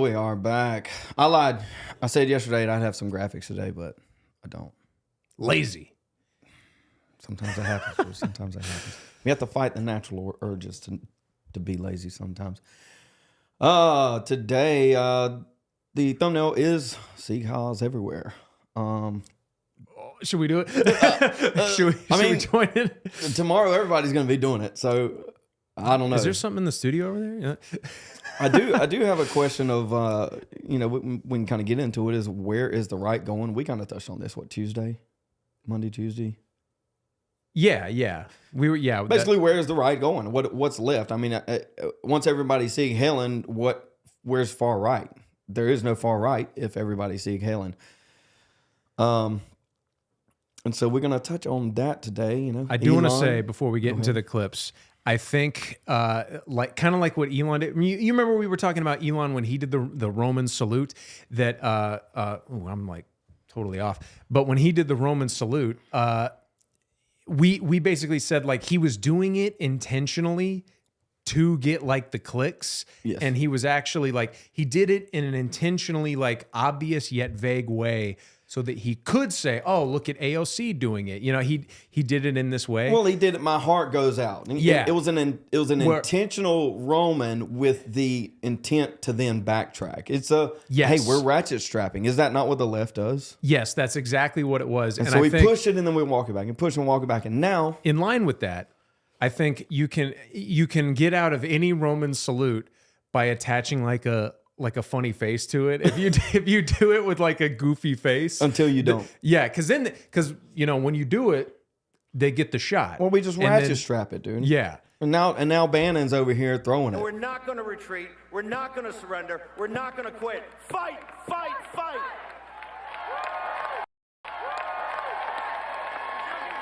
we are back. I lied. I said yesterday I'd have some graphics today, but I don't. Lazy. Sometimes it happens. Sometimes it happens. We have to fight the natural urges to be lazy sometimes. Today, the thumbnail is seagulls everywhere. Should we do it? Should we join it? Tomorrow, everybody's going to be doing it. So I don't know. Is there something in the studio over there? Yeah. I do have a question of, we can kind of get into it, is where is the right going? We kind of touched on this, Monday, Tuesday? Yeah. We were, Basically, where is the right going? What's left? I mean, once everybody's Sieg Hailing, where's far right? There is no far right if everybody's Sieg Hailing. And so we're going to touch on that today. I do want to say before we get into the clips, I think kind of like what Elon did. You remember we were talking about Elon when he did the Roman salute that I'm like totally off. But when he did the Roman salute, we basically said like he was doing it intentionally to get like the clicks. Yes. And he was actually like, he did it in an intentionally like obvious yet vague way so that he could say, oh, look at AOC doing it. He did it in this way. Well, he did it. My heart goes out. And yeah. It was an intentional Roman with the intent to then backtrack. It's hey, we're ratchet strapping. Is that not what the left does? Yes, that's exactly what it was. And so we push it and then we walk it back and push and walk it back. And now, in line with that, I think you can get out of any Roman salute by attaching like a funny face to it. If you do it with like a goofy face until you don't. Yeah, because when you do it, they get the shot. Well, we just ratchet strap it, dude. Yeah. And now Bannon's over here throwing it. We're not going to retreat. We're not going to surrender. We're not going to quit. Fight, fight, fight.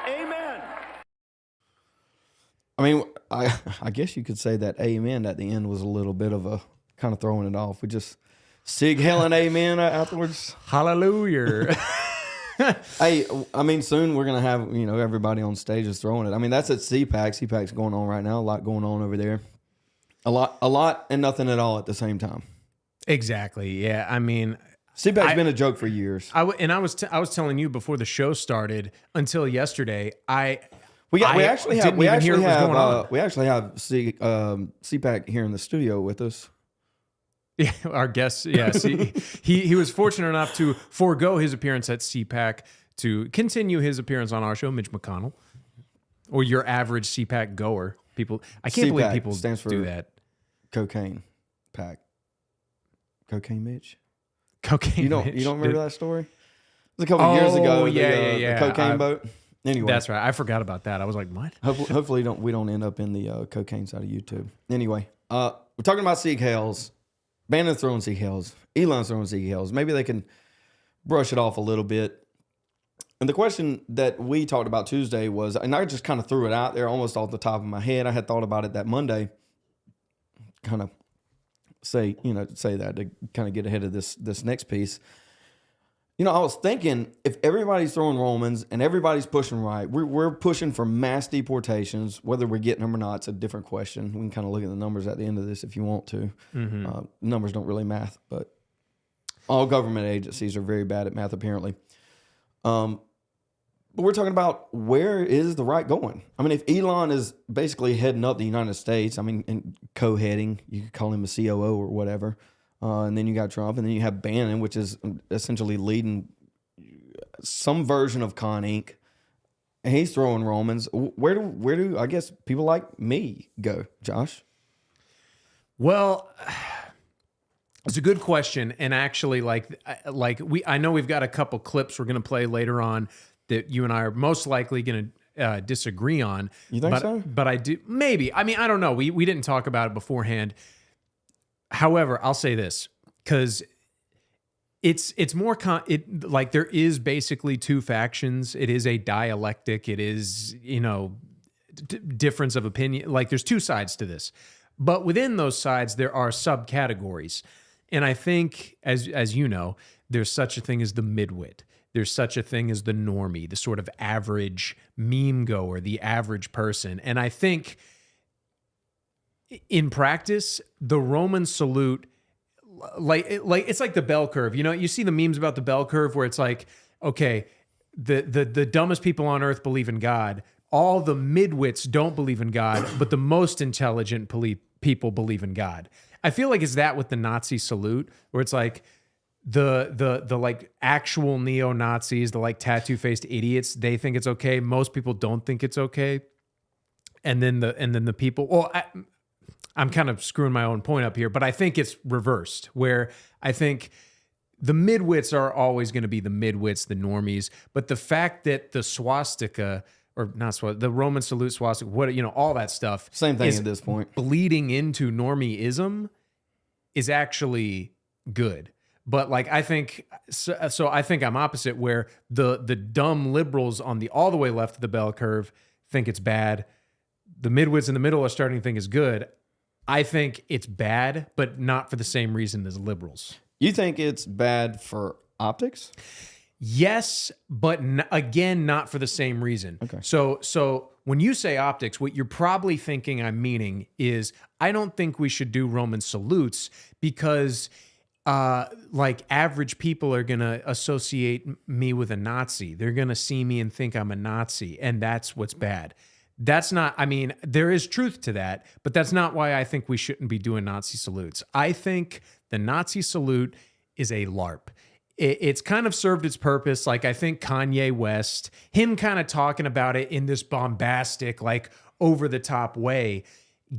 Amen. I mean, I guess you could say that amen at the end was a little bit of a kind of throwing it off. We just Sieg Hailing amen afterwards. Hallelujah. Hey, I mean, soon we're going to have, everybody on stage is throwing it. I mean, that's at CPAC. CPAC's going on right now. A lot going on over there. A lot and nothing at all at the same time. Exactly. Yeah. I mean, CPAC's been a joke for years. I was telling you before the show started until yesterday, we actually have CPAC here in the studio with us. Yeah, our guest. Yes, he was fortunate enough to forego his appearance at CPAC to continue his appearance on our show. Mitch McConnell, or your average CPAC goer. I can't believe people stands for do that. Cocaine pack. Cocaine Mitch. Cocaine. You don't remember that story? It was a couple years ago. Yeah. The cocaine boat. Anyway, that's right. I forgot about that. I was like, what? Hopefully, we don't end up in the cocaine side of YouTube. Anyway, we're talking about Sieg Heils. Bannon's throwing Sieg Heils. Elon's throwing Sieg Heils. Maybe they can brush it off a little bit. And the question that we talked about Tuesday was, and I just kind of threw it out there almost off the top of my head. I had thought about it that Monday. Kind of say that to kind of get ahead of this next piece. I was thinking, if everybody's throwing Romans and everybody's pushing right, we're pushing for mass deportations. Whether we're getting them or not, it's a different question. We can kind of look at the numbers at the end of this if you want to. Mm-hmm. Numbers don't really math, but all government agencies are very bad at math, apparently. But we're talking about, where is the right going? I mean, if Elon is basically heading up the United States, and co-heading, you could call him a COO or whatever. And then you got Trump, and then you have Bannon, which is essentially leading some version of Con Inc. And he's throwing Romans. Where do I guess people like me go, Josh? Well, it's a good question, and actually, I know we've got a couple clips we're going to play later on that you and I are most likely going to disagree on. You think so? But I do, maybe. I mean, I don't know. We didn't talk about it beforehand. However, I'll say this, because it's more like there is basically two factions. It is a dialectic. It is, difference of opinion. Like, there's two sides to this, but within those sides there are subcategories. And I think, as you know, there's such a thing as the midwit. There's such a thing as the normie, the sort of average meme goer, the average person. And I think in practice, the Roman salute it's like the bell curve. You know, you see the memes about the bell curve where it's like, okay, the dumbest people on earth believe in God. All the midwits don't believe in God, but the most intelligent people believe in God. I feel like it's that with the Nazi salute, where it's like the like actual neo-Nazis, the like tattoo-faced idiots, they think it's okay. Most people don't think it's okay. And then the people, well, I'm kind of screwing my own point up here, but I think it's reversed, where I think the midwits are always going to be the midwits, the normies. But the fact that the swastika, or not swastika, the Roman salute swastika, all that stuff. Same thing at this point. Bleeding into normieism is actually good. But like, I think, so I think I'm opposite, where the dumb liberals on the all the way left of the bell curve think it's bad. The midwits in the middle are starting to think it's good. I think it's bad, but not for the same reason as liberals. You think it's bad for optics? Yes, but again, not for the same reason. Okay. So when you say optics, what you're probably thinking I'm meaning is I don't think we should do Roman salutes because like average people are going to associate me with a Nazi. They're going to see me and think I'm a Nazi, and that's what's bad. That's not, I mean, there is truth to that, but that's not why I think we shouldn't be doing Nazi salutes. I think the Nazi salute is a LARP. It's kind of served its purpose. Like, I think Kanye West, him kind of talking about it in this bombastic, like over the top way,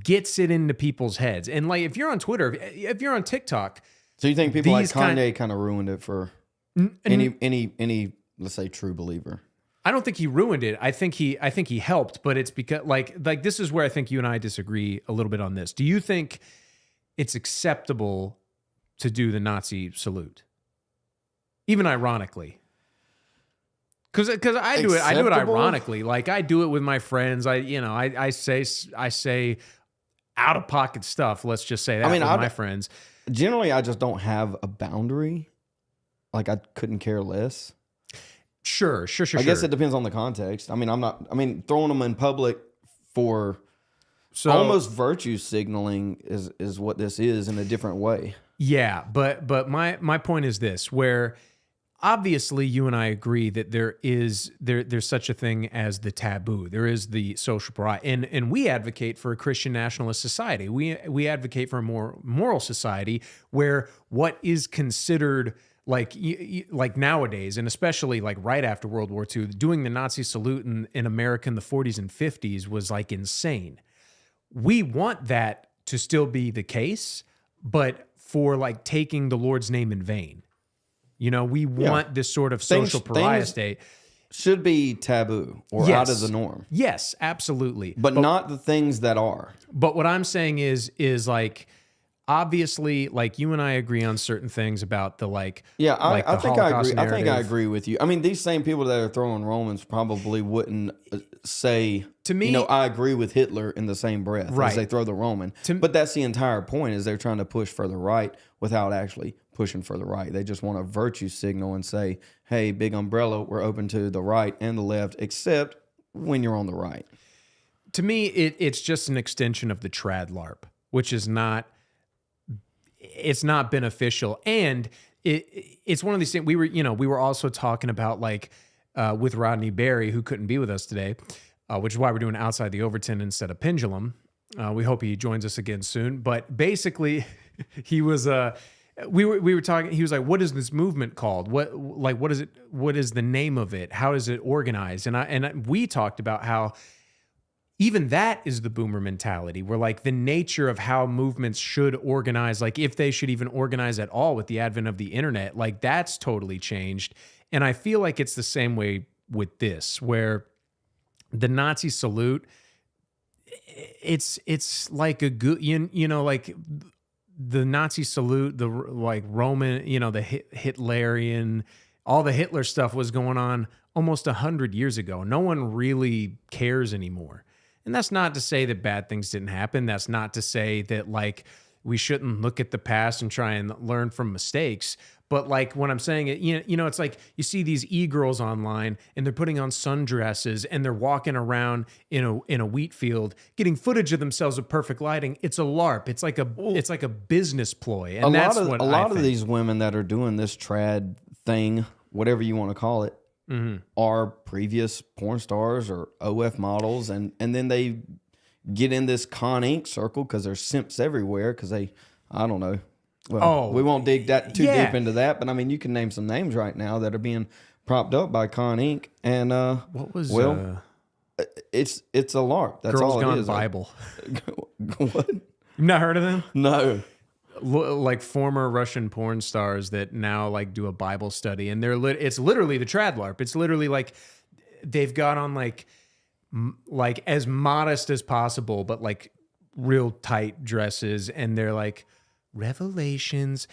gets it into people's heads. And like, if you're on Twitter, if you're on TikTok. So you think people like Kanye kind of ruined it for any, let's say, true believer? I don't think he ruined it. I think he helped, but it's because like this is where I think you and I disagree a little bit on this. Do you think it's acceptable to do the Nazi salute? Even ironically. Cuz I do it ironically. Like, I do it with my friends. I say out of pocket stuff, let's just say that, with my friends. Generally, I just don't have a boundary. Like, I couldn't care less. Sure. I guess it depends on the context. I mean, throwing them in public for almost virtue signaling is what this is in a different way. Yeah, but my point is this, where obviously you and I agree that there's such a thing as the taboo. There is the social pariah, and we advocate for a Christian nationalist society. We advocate for a more moral society where what is considered like nowadays, and especially like right after World War II, doing the Nazi salute in America in the 40s and 50s was like insane. We want that to still be the case, but for like taking the Lord's name in vain. We want this sort of social pariah state. Should be taboo or out of the norm. Yes, absolutely. But not the things that are. But what I'm saying is like, obviously, like, you and I agree on certain things about the like. Yeah, I think I agree. I think I agree with you. I mean, these same people that are throwing Romans probably wouldn't say, to me, I agree with Hitler in the same breath as they throw the Roman. But that's the entire point, is they're trying to push for the right without actually pushing for the right. They just want a virtue signal and say, hey, big umbrella, we're open to the right and the left, except when you're on the right. To me, it's just an extension of the trad LARP, which is not. It's not beneficial, and it's one of these things. We were also talking about, like, with Rodney Berry, who couldn't be with us today, which is why we're doing Outside the Overton instead of Pendulum. We hope he joins us again soon. But basically, he was we were talking. He was like, "What is this movement called? What is it? What is the name of it? How is it organized?" And we talked about how even that is the boomer mentality, where like the nature of how movements should organize, like if they should even organize at all with the advent of the internet, like that's totally changed. And I feel like it's the same way with this, where the Nazi salute, it's like a good, like the Nazi salute, the like Roman, the Hitlerian, all the Hitler stuff was going on almost 100 years ago. No one really cares anymore. And that's not to say that bad things didn't happen. That's not to say that, like, we shouldn't look at the past and try and learn from mistakes. But like when I'm saying it, you know, it's like you see these e-girls online and they're putting on sundresses and they're walking around in a wheat field, getting footage of themselves with perfect lighting. It's a LARP. It's like a business ploy. And that's what a lot of these women that are doing this trad thing, whatever you want to call it, are previous porn stars or OF models, and then they get in this Con Inc. circle because there's simps everywhere because I don't know. Well, we won't dig that too deep into that, but I mean, you can name some names right now that are being propped up by Con Inc. And what was it's a LARP. That's Girls all Gone it is. Bible? What? You've not heard of them? No. Like former Russian porn stars that now like do a Bible study, and it's literally the trad LARP. It's literally like they've got on like as modest as possible, but like real tight dresses, and they're like Revelations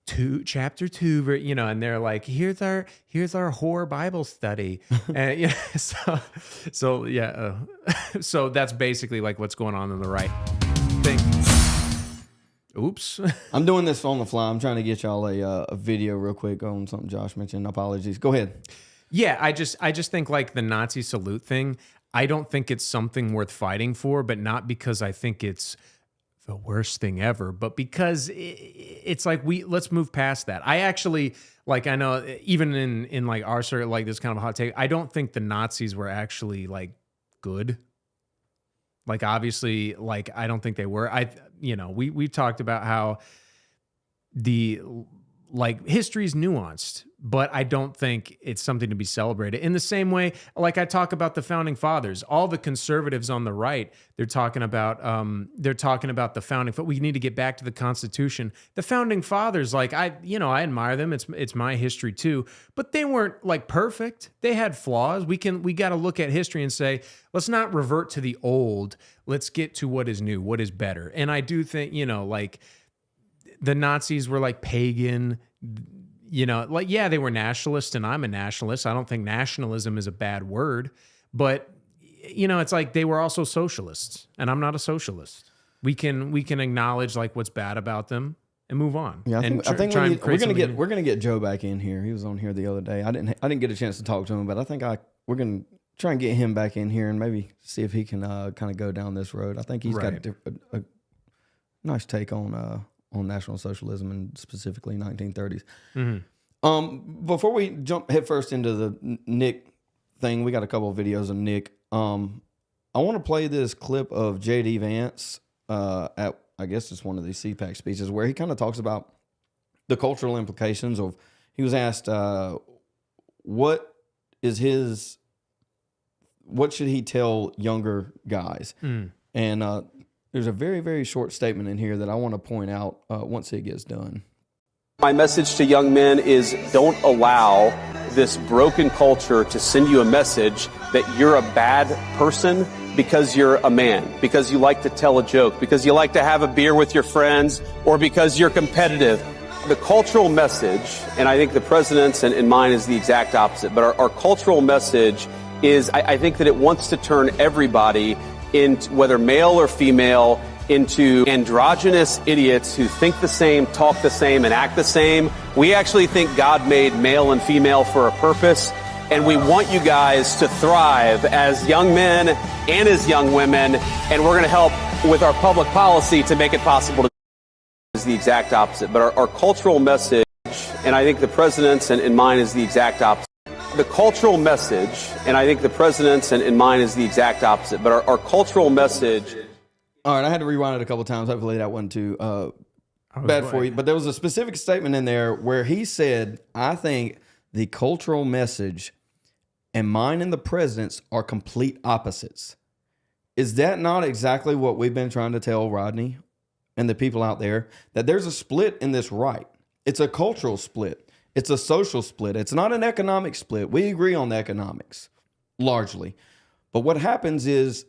2 chapter 2, you know, and they're like, here's our whore Bible study. And yeah, so that's basically like what's going on the right thing. Oops. I'm doing this on the fly. I'm trying to get y'all a video real quick on something Josh mentioned. Apologies. Go ahead. Yeah, I just think like the Nazi salute thing, I don't think it's something worth fighting for, but not because I think it's the worst thing ever, but because it's like let's move past that. I actually, like, I know even in like our circuit, like this kind of a hot take, I don't think the Nazis were actually like good. Like obviously, like I don't think they were. We've talked about how the like history is nuanced, but I don't think it's something to be celebrated. In the same way, like I talk about the founding fathers, all the conservatives on the right, they're talking about the founding. But we need to get back to the Constitution. The founding fathers, like I admire them. It's my history too, but they weren't like perfect. They had flaws. We got to look at history and say, let's not revert to the old. Let's get to what is new, what is better. And I do think, like the Nazis were like pagan, like, yeah, they were nationalists and I'm a nationalist. I don't think nationalism is a bad word, but it's like they were also socialists and I'm not a socialist. We can acknowledge like what's bad about them and move on. Yeah, I think we're gonna get Joe back in here. He was on here the other day. I didn't get a chance to talk to him, but I think we're gonna try and get him back in here and maybe see if he can kind of go down this road. I think he's got a nice take on National Socialism and specifically 1930s. Before we jump headfirst into the Nick thing, we got a couple of videos of Nick. I want to play this clip of J.D. Vance at, I guess it's one of these CPAC speeches, where he kind of talks about the cultural implications of, he was asked, what should he tell younger guys? And there's a very, very short statement in here that I want to point out once it gets done. My message to young men is don't allow this broken culture to send you a message that you're a bad person because you're a man, because you like to tell a joke, because you like to have a beer with your friends, or because you're competitive. The cultural message, and I think the president's and mine is the exact opposite, but our cultural message is, I think that it wants to turn everybody into, whether male or female, into androgynous idiots who think the same, talk the same, and act the same. We actually think God made male and female for a purpose, and we want you guys to thrive as young men and as young women, and we're going to help with our public policy to make it possible to is the exact opposite. But our cultural message, and I think the president's and mine is the exact opposite. The cultural message, and I think the president's and mine is the exact opposite, but our cultural message. All right, I had to rewind it a couple of times. Hopefully that wasn't too bad for you. But there was a specific statement in there where he said, I think the cultural message and mine and the president's are complete opposites. Is that not exactly what we've been trying to tell Rodney and the people out there? That there's a split in this right. It's a cultural split. It's a social split. It's not an economic split. We agree on the economics, largely. But what happens is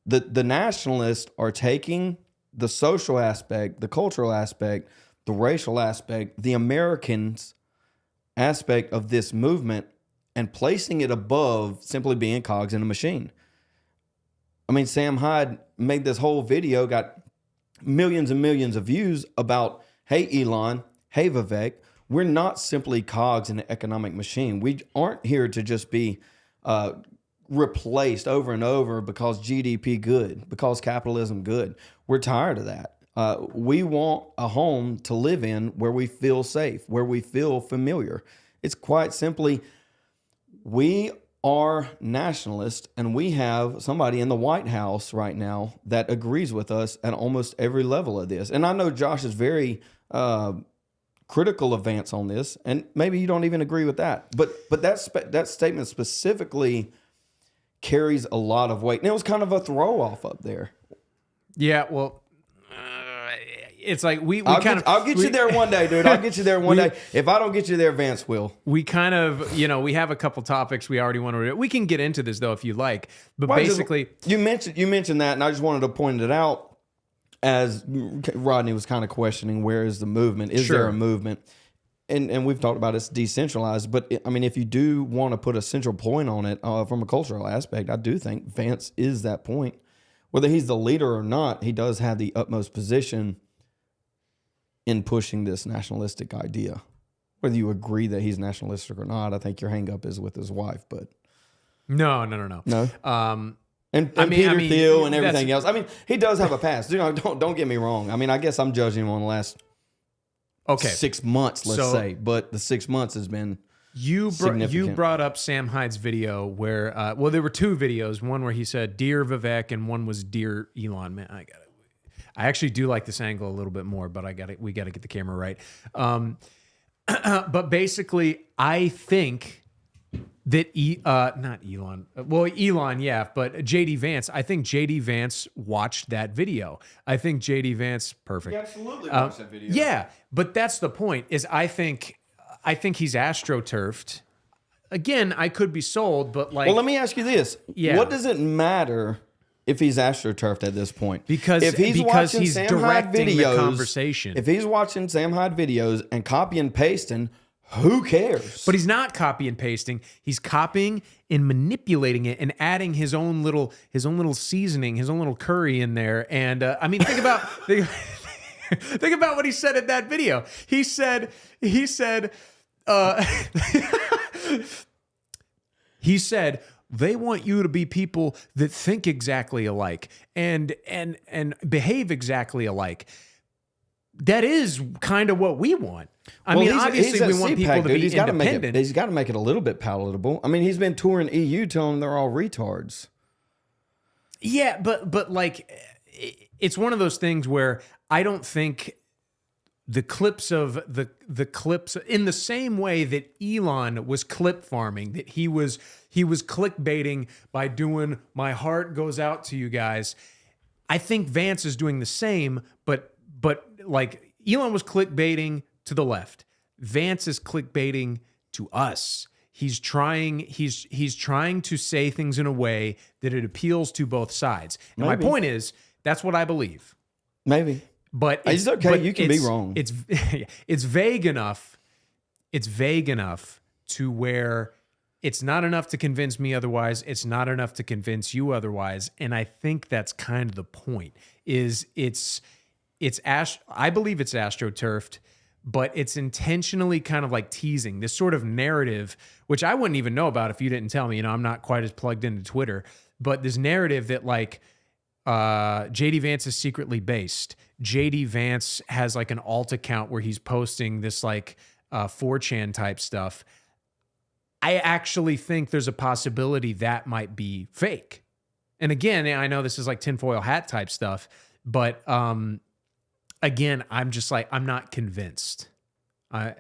the nationalists are taking the social aspect, the cultural aspect, the racial aspect, the Americans aspect of this movement and placing it above simply being cogs in a machine. I mean, Sam Hyde made this whole video, got millions and millions of views about, hey, Elon, hey, Vivek, we're not simply cogs in an economic machine. We aren't here to just be replaced over and over because GDP good, because capitalism good. We're tired of that. We want a home to live in where we feel safe, where we feel familiar. It's quite simply, we are nationalists, and we have somebody in the White House right now that agrees with us at almost every level of this. And I know Josh is very critical of Vance on this, and maybe you don't even agree with that. But that statement specifically carries a lot of weight. And it was kind of a throw off up there. Yeah, well, it's like I'll get you there one day, dude. I'll get you there one day. If I don't get you there, Vance will. We kind of, we have a couple topics we already want to. We can get into this though if you like. But basically, you mentioned that, and I just wanted to point it out as Rodney was kind of questioning, where is the movement? Is there a movement? And we've talked about it's decentralized, but I mean, if you do want to put a central point on it from a cultural aspect, I do think Vance is that point. Whether he's the leader or not, he does have the utmost position in pushing this nationalistic idea. Whether you agree that he's nationalistic or not, I think your hang up is with his wife, but no. And Peter Thiel and everything else. I mean, he does have a past. Don't get me wrong. I mean, I guess I'm judging him on the last 6 months, let's say, but the 6 months has been significant. You brought up Sam Hyde's video where, there were two videos. One where he said "Dear Vivek" and one was "Dear Elon." Man, I actually do like this angle a little bit more, but we got to get the camera right. But basically, I think that not Elon. Well, Elon, yeah, but JD Vance. I think JD Vance watched that video. I think JD Vance, perfect. He absolutely watched that video. Yeah, but that's the point. Is I think he's astroturfed. Again, I could be sold, but like. Well, let me ask you this. Yeah. What does it matter if he's astroturfed at this point? Because he's directing the conversation. If he's watching Sam Hyde videos and copy and pasting, who cares? But he's not copy and pasting. He's copying and manipulating it and adding his own little seasoning, his own little curry in there. And I mean, think about think about what he said in that video. He said they want you to be people that think exactly alike and behave exactly alike. That is kind of what we want. I mean, obviously, we want people to be independent. He's got to make it a little bit palatable. I mean, he's been touring EU telling them they're all retards. Yeah, but like, it's one of those things where I don't think the clips in the same way that Elon was clip farming, that he was clickbaiting by doing "my heart goes out to you guys." I think Vance is doing the same, but like Elon was clickbaiting to the left. Vance is clickbaiting to us. He's trying to say things in a way that it appeals to both sides. And my point is, that's what I believe. Maybe. But it's okay. You can be wrong. It's vague enough. It's vague enough to where it's not enough to convince me otherwise. It's not enough to convince you otherwise. And I think that's kind of the point. I believe it's astroturfed, but it's intentionally kind of like teasing this sort of narrative, which I wouldn't even know about if you didn't tell me. I'm not quite as plugged into Twitter, but this narrative that like JD Vance is secretly based. JD Vance has like an alt account where he's posting this like 4chan type stuff. I actually think there's a possibility that might be fake. And again, I know this is like tinfoil hat type stuff, but again, I'm just like, I'm not convinced. I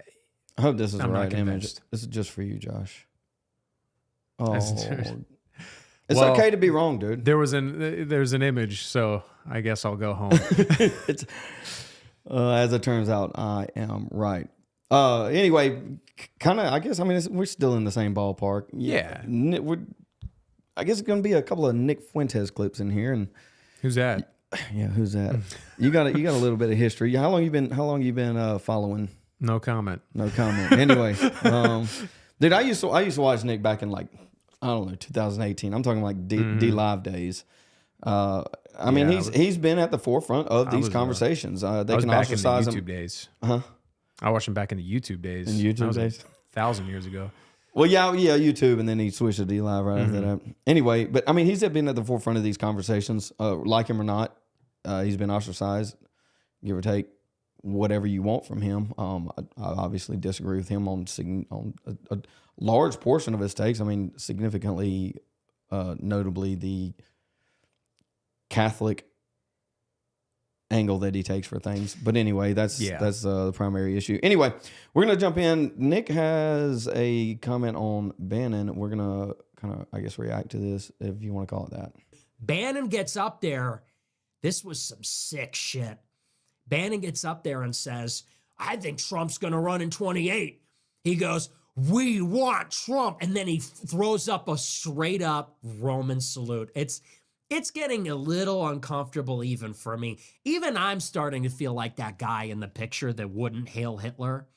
hope this is the right image. This is just for you, Josh. Oh, it's okay to be wrong, dude. There's an image, so I guess I'll go home. As it turns out, I am right. Anyway, kind of, I guess, I mean, we're still in the same ballpark. Yeah. I guess it's going to be a couple of Nick Fuentes clips in here. And who's that? Yeah, who's that? You got a little bit of history. How long you been following? No comment. Anyway, dude, I used to watch Nick back in like, I don't know, 2018. I'm talking like D Live days. I mean, he's been at the forefront of these conversations. They I was can back in the ostracize YouTube him. days. Huh? I watched him back in the YouTube days. In YouTube That was days? 1,000 years ago. Well, yeah, YouTube, and then he switched to D-Live right after that. Anyway, but I mean, he's been at the forefront of these conversations, like him or not. He's been ostracized, give or take, whatever you want from him. I obviously disagree with him on a large portion of his takes. I mean, significantly, notably the Catholic angle that he takes for things. But anyway, that's the primary issue. Anyway, we're gonna jump in. Nick has a comment on Bannon. We're gonna kind of, I guess, react to this, if you want to call it that. Bannon gets up there. This was some sick shit. Bannon gets up there and says, I think Trump's gonna run in 28. He goes, we want Trump. And then he throws up a straight up Roman salute. It's getting a little uncomfortable even for me. Even I'm starting to feel like that guy in the picture that wouldn't hail Hitler.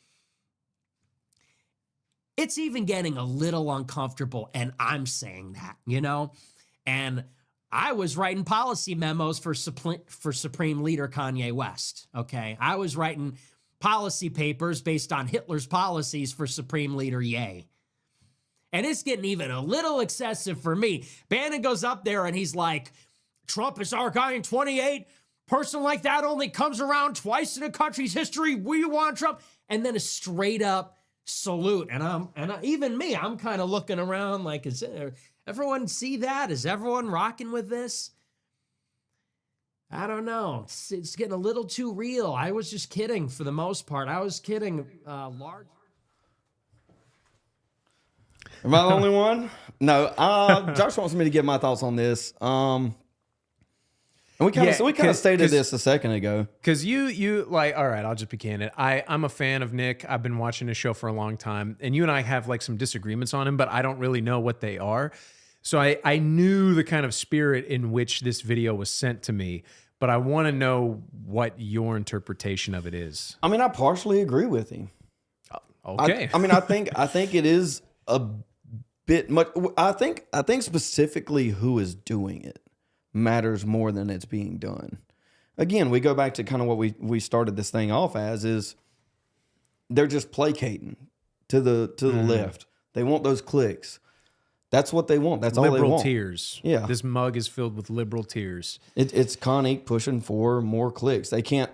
It's even getting a little uncomfortable, and I'm saying that, you know? And I was writing policy memos for Supreme Leader Kanye West, okay? I was writing policy papers based on Hitler's policies for Supreme Leader Ye. And it's getting even a little excessive for me. Bannon goes up there and he's like, Trump is our guy in 28. Person like that only comes around twice in a country's history. We want Trump. And then a straight up salute. And even me, I'm kind of looking around like, is everyone see that? Is everyone rocking with this? I don't know. It's getting a little too real. I was just kidding for the most part. I was kidding large. Am I the only one? No. Josh wants me to give my thoughts on this. And we kind of stated this a second ago. Because you like, all right, I'll just be candid. I'm a fan of Nick. I've been watching his show for a long time. And you and I have like some disagreements on him, but I don't really know what they are. So I knew the kind of spirit in which this video was sent to me, but I want to know what your interpretation of it is. I mean, I partially agree with him. Okay. I think it is a bit much. I think specifically who is doing it matters more than it's being done. Again, we go back to kind of what we started this thing off as is they're just placating to the left. They want those clicks. That's what they want. That's all they want. Liberal tears. Yeah. This mug is filled with liberal tears. It's Connick pushing for more clicks. They can't.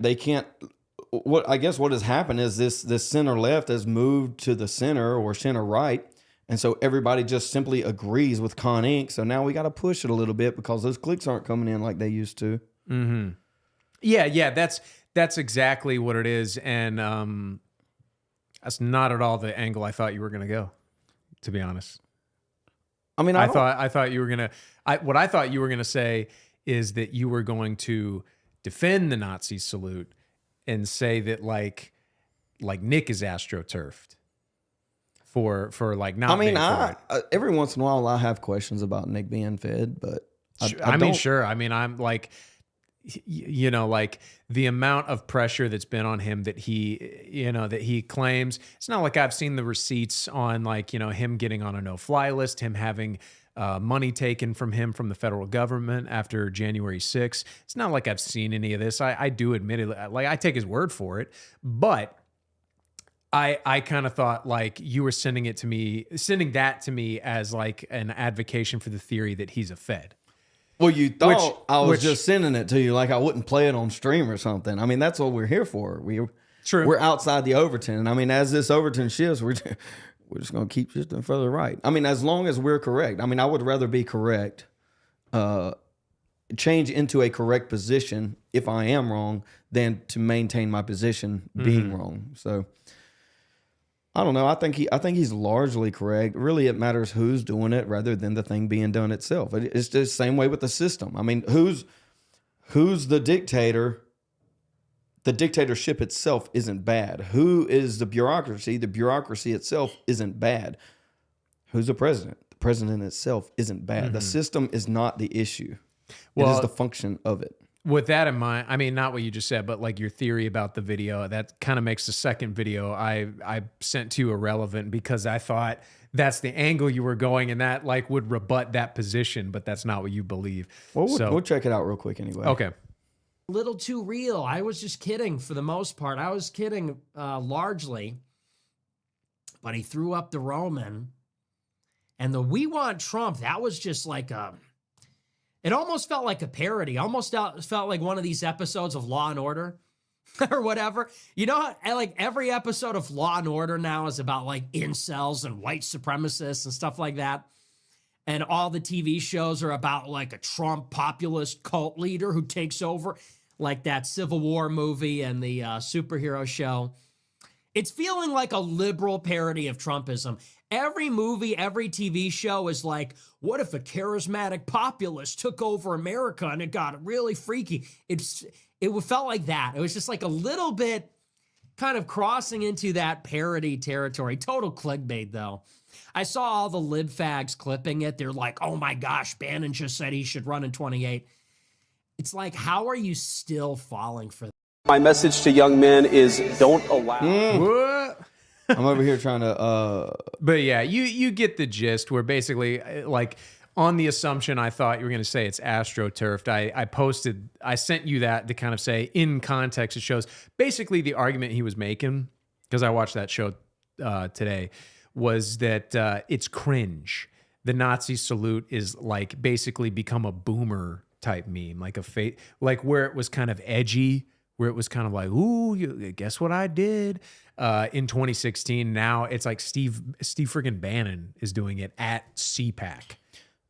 What has happened is this center left has moved to the center or center right. And so everybody just simply agrees with Connick. So now we got to push it a little bit because those clicks aren't coming in like they used to. Mm-hmm. Yeah. That's exactly what it is. And that's not at all the angle I thought you were going to go, to be honest. I mean, I thought you were gonna. What I thought you were gonna say is that you were going to defend the Nazi salute and say that like Nick is astroturfed for like not. I mean, being for it. Every once in a while I have questions about Nick being fed, but sure. I mean, I'm like, you know, like the amount of pressure that's been on him that he claims. It's not like I've seen the receipts on like, you know, him getting on a no-fly list, him having money taken from him from the federal government after January 6th. It's not like I've seen any of this. I do admit it. Like I take his word for it, but I kind of thought like you were sending that to me as like an advocation for the theory that he's a Fed. Well, you thought I was just sending it to you like I wouldn't play it on stream or something. I mean, that's what we're here for. We're outside the Overton. I mean, as this Overton shifts, we're just going to keep shifting further right. I mean, as long as we're correct. I mean, I would rather be correct, change into a correct position if I am wrong than to maintain my position being wrong. So I don't know. I think he's largely correct. Really, it matters who's doing it rather than the thing being done itself. It's just the same way with the system. I mean, who's the dictator? The dictatorship itself isn't bad. Who is the bureaucracy? The bureaucracy itself isn't bad. Who's the president? The president itself isn't bad. The system is not the issue. It is the function of it. with that in mind, I mean, not what you just said, but like your theory about the video, that kind of makes the second video I sent to you irrelevant, because I thought that's the angle you were going, and that like would rebut that position, but that's not what you believe. Well, So- we'll check it out real quick anyway. Okay. A little too real. I was just kidding for the most part. I was kidding largely. But he threw up the Roman. And the "We Want Trump," that was just like it almost felt like a parody. Almost felt like one of these episodes of Law and Order or whatever. You know, like every episode of Law and Order now is about like incels and white supremacists and stuff like that. And all the TV shows are about like a Trump populist cult leader who takes over, like that Civil War movie and the superhero show. It's feeling like a liberal parody of Trumpism. Every movie, every TV show is like, what if a charismatic populist took over America and it got really freaky? It felt like that. It was just like a little bit kind of crossing into that parody territory. Total clickbait, though. I saw all the lib fags clipping it. They're like, oh my gosh, Bannon just said he should run in 28. It's like, how are you still falling for that? My message to young men is don't allow. What? I'm over here trying to. But yeah, you get the gist. Where basically, like, on the assumption I thought you were going to say it's astroturfed, I sent you that to kind of say, in context, it shows basically the argument he was making, because I watched that show today, was that it's cringe. The Nazi salute is like basically become a boomer type meme, like like where it was kind of edgy, where it was kind of like, ooh, guess what I did in 2016. Now it's like Steve friggin' Bannon is doing it at CPAC.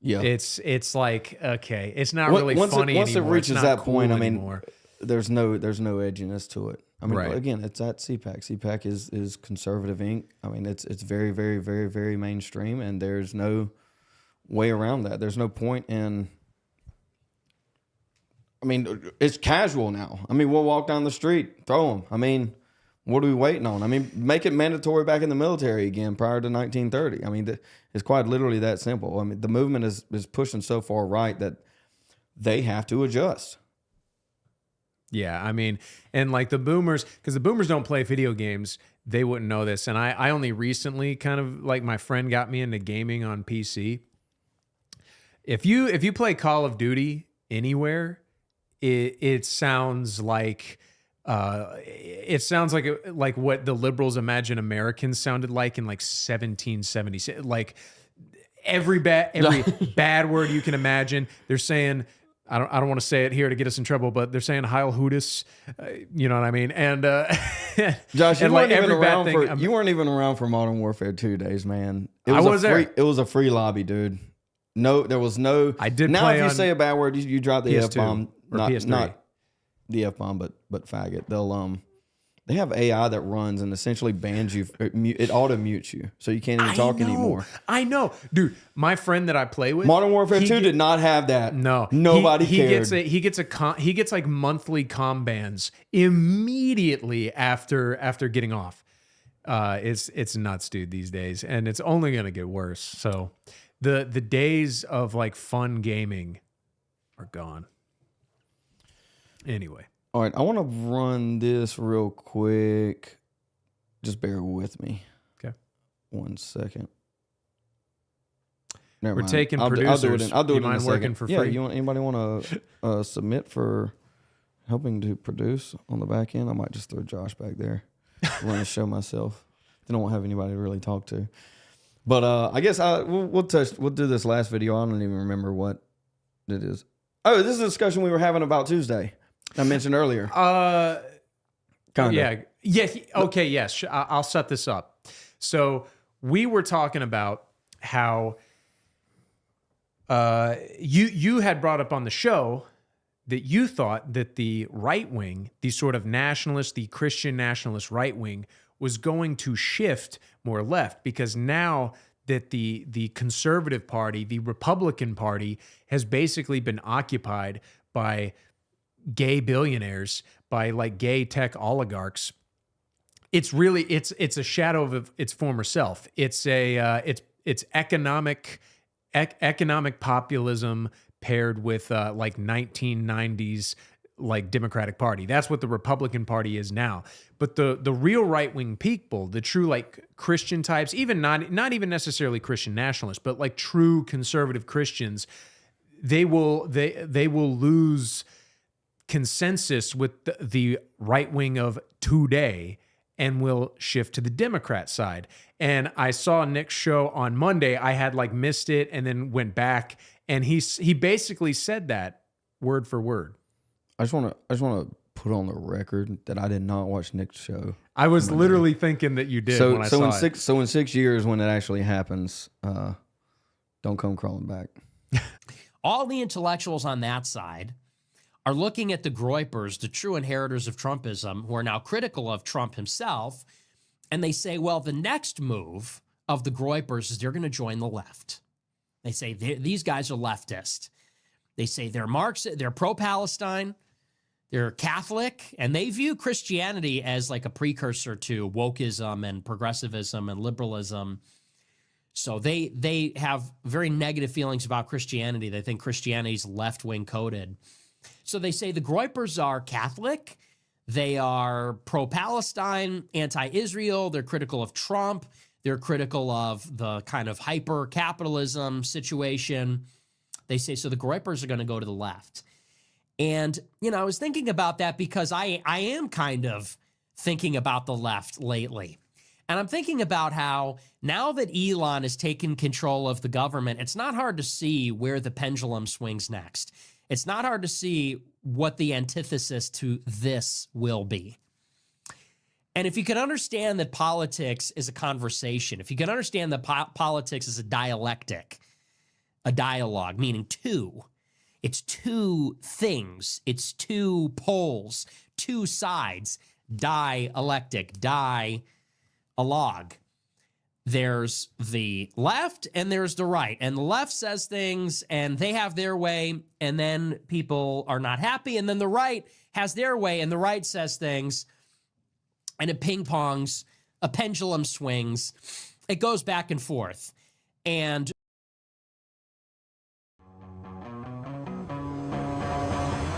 Yeah, it's like, okay, it's not really funny once anymore. it reaches It's not that cool point, I mean, anymore. there's no edginess to it. I mean, Right. again, it's at CPAC. CPAC is conservative ink. I mean, it's very, very, very, very mainstream, and there's no way around that. There's no point in. I mean, it's casual now. I mean, we'll walk down the street, throw them. I mean, what are we waiting on? I mean, make it mandatory back in the military again prior to 1930. I mean, it's quite literally that simple. I mean, the movement is pushing so far right that they have to adjust. Yeah, I mean, and like the boomers, because the boomers don't play video games, they wouldn't know this. And I only recently kind of, like, my friend got me into gaming on PC. If you play Call of Duty anywhere, it sounds like like what the liberals imagine Americans sounded like in like 1776. Like every bad word you can imagine. They're saying, I don't want to say it here to get us in trouble, but they're saying Heil Hootis, you know what I mean? And Josh, you and weren't like even every bad around thing, for you weren't even around for Modern Warfare 2 days, man. I was there. It was a free lobby, dude. No, there was no. I did now. play If you on say a bad word, you drop the PS2 F bomb. or PS3. Not the F bomb, but faggot. They have AI that runs and essentially bans you. It auto mutes you, so you can't even talk anymore. I know, dude. My friend that I play with, Modern Warfare 2 did not have that. No, nobody cared. He gets like monthly comm bans immediately after getting off. It's nuts, dude, these days, and it's only gonna get worse. So the days of like fun gaming are gone. Anyway. All right, I want to run this real quick. Just bear with me. Okay. 1 second. Never We're mind. taking I'll producers. do it in You a mind second. working for yeah, free? Anybody want to submit for helping to produce on the back end? I might just throw Josh back there. Run a show myself. Then I won't have anybody to really talk to. But I guess we'll do this last video. I don't even remember what it is. Oh, this is a discussion we were having about Tuesday. I mentioned earlier. Yeah. Okay. Yes. I'll set this up. So we were talking about how you had brought up on the show that you thought that the right wing, the sort of nationalist, the Christian nationalist right wing, was going to shift more left, because now that the conservative party, the Republican Party, has basically been occupied by gay billionaires, by like gay tech oligarchs. It's a shadow of its former self. It's economic populism paired with like 1990s like Democratic Party. That's what the Republican Party is now. But the real right-wing people, the true like Christian types, even not even necessarily Christian nationalists, but like true conservative Christians, they will lose consensus with the right wing of today and will shift to the Democrat side. And I saw Nick's show on Monday. I had like missed it and then went back, and he basically said that word for word. I just want to put on the record that I did not watch Nick's show. I was literally thinking that you did when I saw it. So in 6 years, when it actually happens, don't come crawling back. All the intellectuals on that side are looking at the Groypers, the true inheritors of Trumpism, who are now critical of Trump himself, and they say, well, the next move of the Groypers is they're going to join the left. They say these guys are leftist. They say they're Marxist, they're pro-Palestine, they're Catholic, and they view Christianity as like a precursor to wokeism and progressivism and liberalism. So they have very negative feelings about Christianity. They think Christianity's left-wing coded. So they say the Groypers are Catholic, they are pro-Palestine, anti-Israel, they're critical of Trump, they're critical of the kind of hyper-capitalism situation. They say, so the Groypers are going to go to the left. And, you know, I was thinking about that because I am kind of thinking about the left lately. And I'm thinking about how now that Elon has taken control of the government, it's not hard to see where the pendulum swings next. It's not hard to see what the antithesis to this will be. And if you can understand that politics is a conversation, if you can understand that politics is a dialectic, a dialogue, meaning two, it's two things, it's two poles, two sides, dialectic, dialogue. There's the left and there's the right. And the left says things and they have their way, and then people are not happy. And then the right has their way and the right says things, and it ping-pongs, a pendulum swings, it goes back and forth. And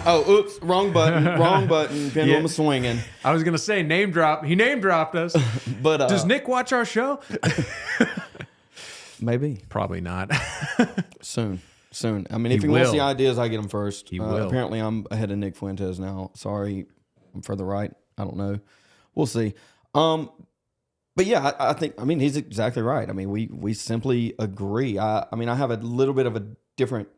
oh, oops, wrong button, pendulum was swinging. I was going to say name drop. He name dropped us. But does Nick watch our show?Maybe. Probably not. Soon. I mean, if he wants the ideas, I get them first. He will. Apparently, I'm ahead of Nick Fuentes now. Sorry, I'm further right. I don't know. We'll see. But yeah, I think, I mean, he's exactly right. I mean, we simply agree. I mean, I have a little bit of a different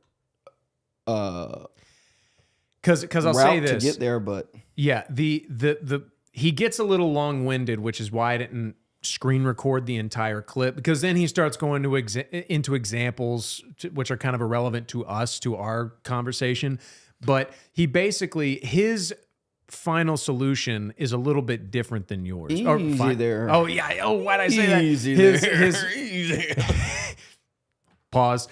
because I'll say this to get there, but yeah, the he gets a little long-winded, which is why I didn't screen record the entire clip, because then he starts going to into examples which are kind of irrelevant to us, to our conversation. But he basically, his final solution is a little bit different than yours. Easy there. Oh yeah. Oh, why'd I say that? Easy Easy. Pause.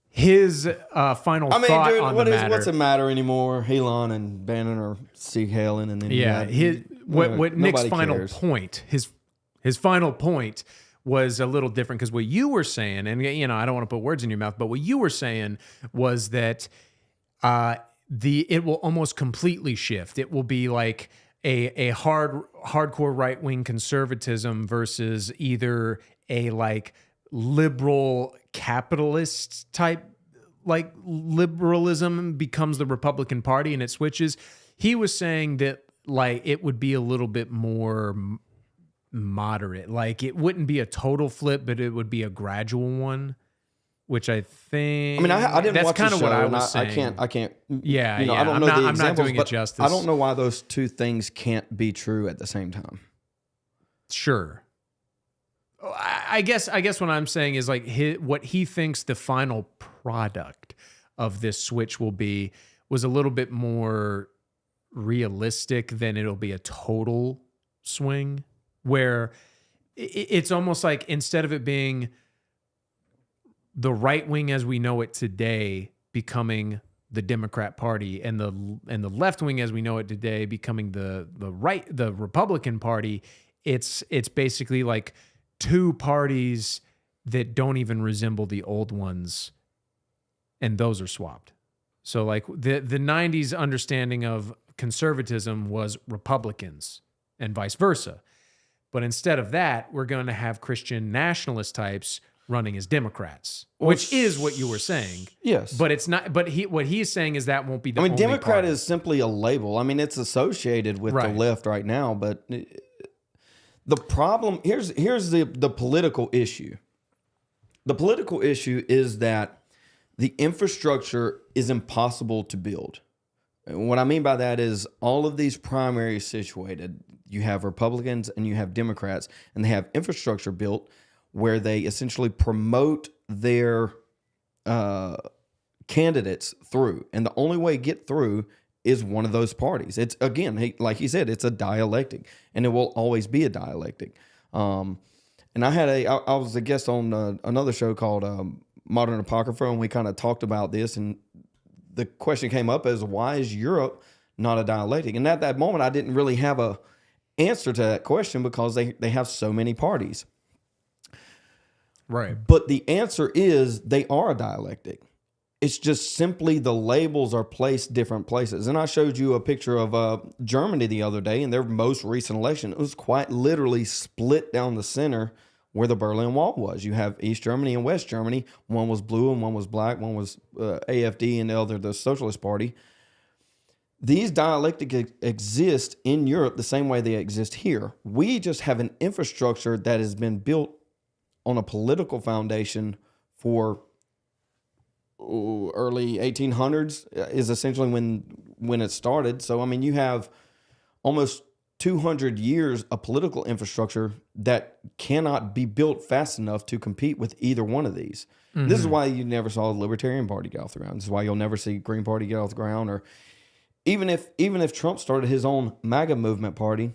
His final thought dude, on the matter. What's the matter anymore? Elon and Bannnon are Sieg Hailing, and then what Nick's final cares? point, his final point was a little different, because what you were saying, and you know, I don't want to put words in your mouth, but what you were saying was that it will almost completely shift. It will be like a hardcore right-wing conservatism versus either a like liberal capitalist type, like liberalism becomes the Republican Party and it switches. He was saying that like it would be a little bit more moderate. Like it wouldn't be a total flip, but it would be a gradual one. Which I think, I mean, I didn't that's watch kind the of show, what I and was saying. I can't. Yeah, you know, yeah. I don't know the I'm not examples, doing it but justice. I don't know why those two things can't be true at the same time. Sure. I guess what I'm saying is like what he thinks the final product of this switch will be was a little bit more realistic than it'll be a total swing, where it's almost like instead of it being the right wing as we know it today becoming the Democrat Party, and the left wing as we know it today becoming the Republican Party, it's basically like two parties that don't even resemble the old ones, and those are swapped. So like the 90s understanding of conservatism was Republicans and vice versa. But instead of that, we're going to have Christian nationalist types running as Democrats, which is what you were saying. Yes. But it's not, but what he's saying is that won't be the only Democrat party. is simply a label. I mean, it's associated with the left right now, but the problem, here's the political issue. The political issue is that the infrastructure is impossible to build. And what I mean by that is all of these primaries situated, you have Republicans and you have Democrats, and they have infrastructure built where they essentially promote their candidates through. And the only way to get through is one of those parties. It's, again, like he said, it's a dialectic, and it will always be a dialectic. And I was a guest on another show called Modern Apocrypha, and we kind of talked about this, and the question came up as, why is Europe not a dialectic? And at that moment, I didn't really have a answer to that question because they have so many parties. Right. But the answer is they are a dialectic. It's just simply the labels are placed different places. And I showed you a picture of Germany the other day in their most recent election. It was quite literally split down the center where the Berlin Wall was. You have East Germany and West Germany. One was blue and one was black. One was AfD and the other the Socialist Party. These dialectics exist in Europe the same way they exist here. We just have an infrastructure that has been built on a political foundation for early 1800s is essentially when it started. So, I mean, you have almost 200 years of political infrastructure that cannot be built fast enough to compete with either one of these. Mm-hmm. This is why you never saw the Libertarian Party get off the ground. This is why you'll never see Green Party get off the ground. Or even if Trump started his own MAGA movement party,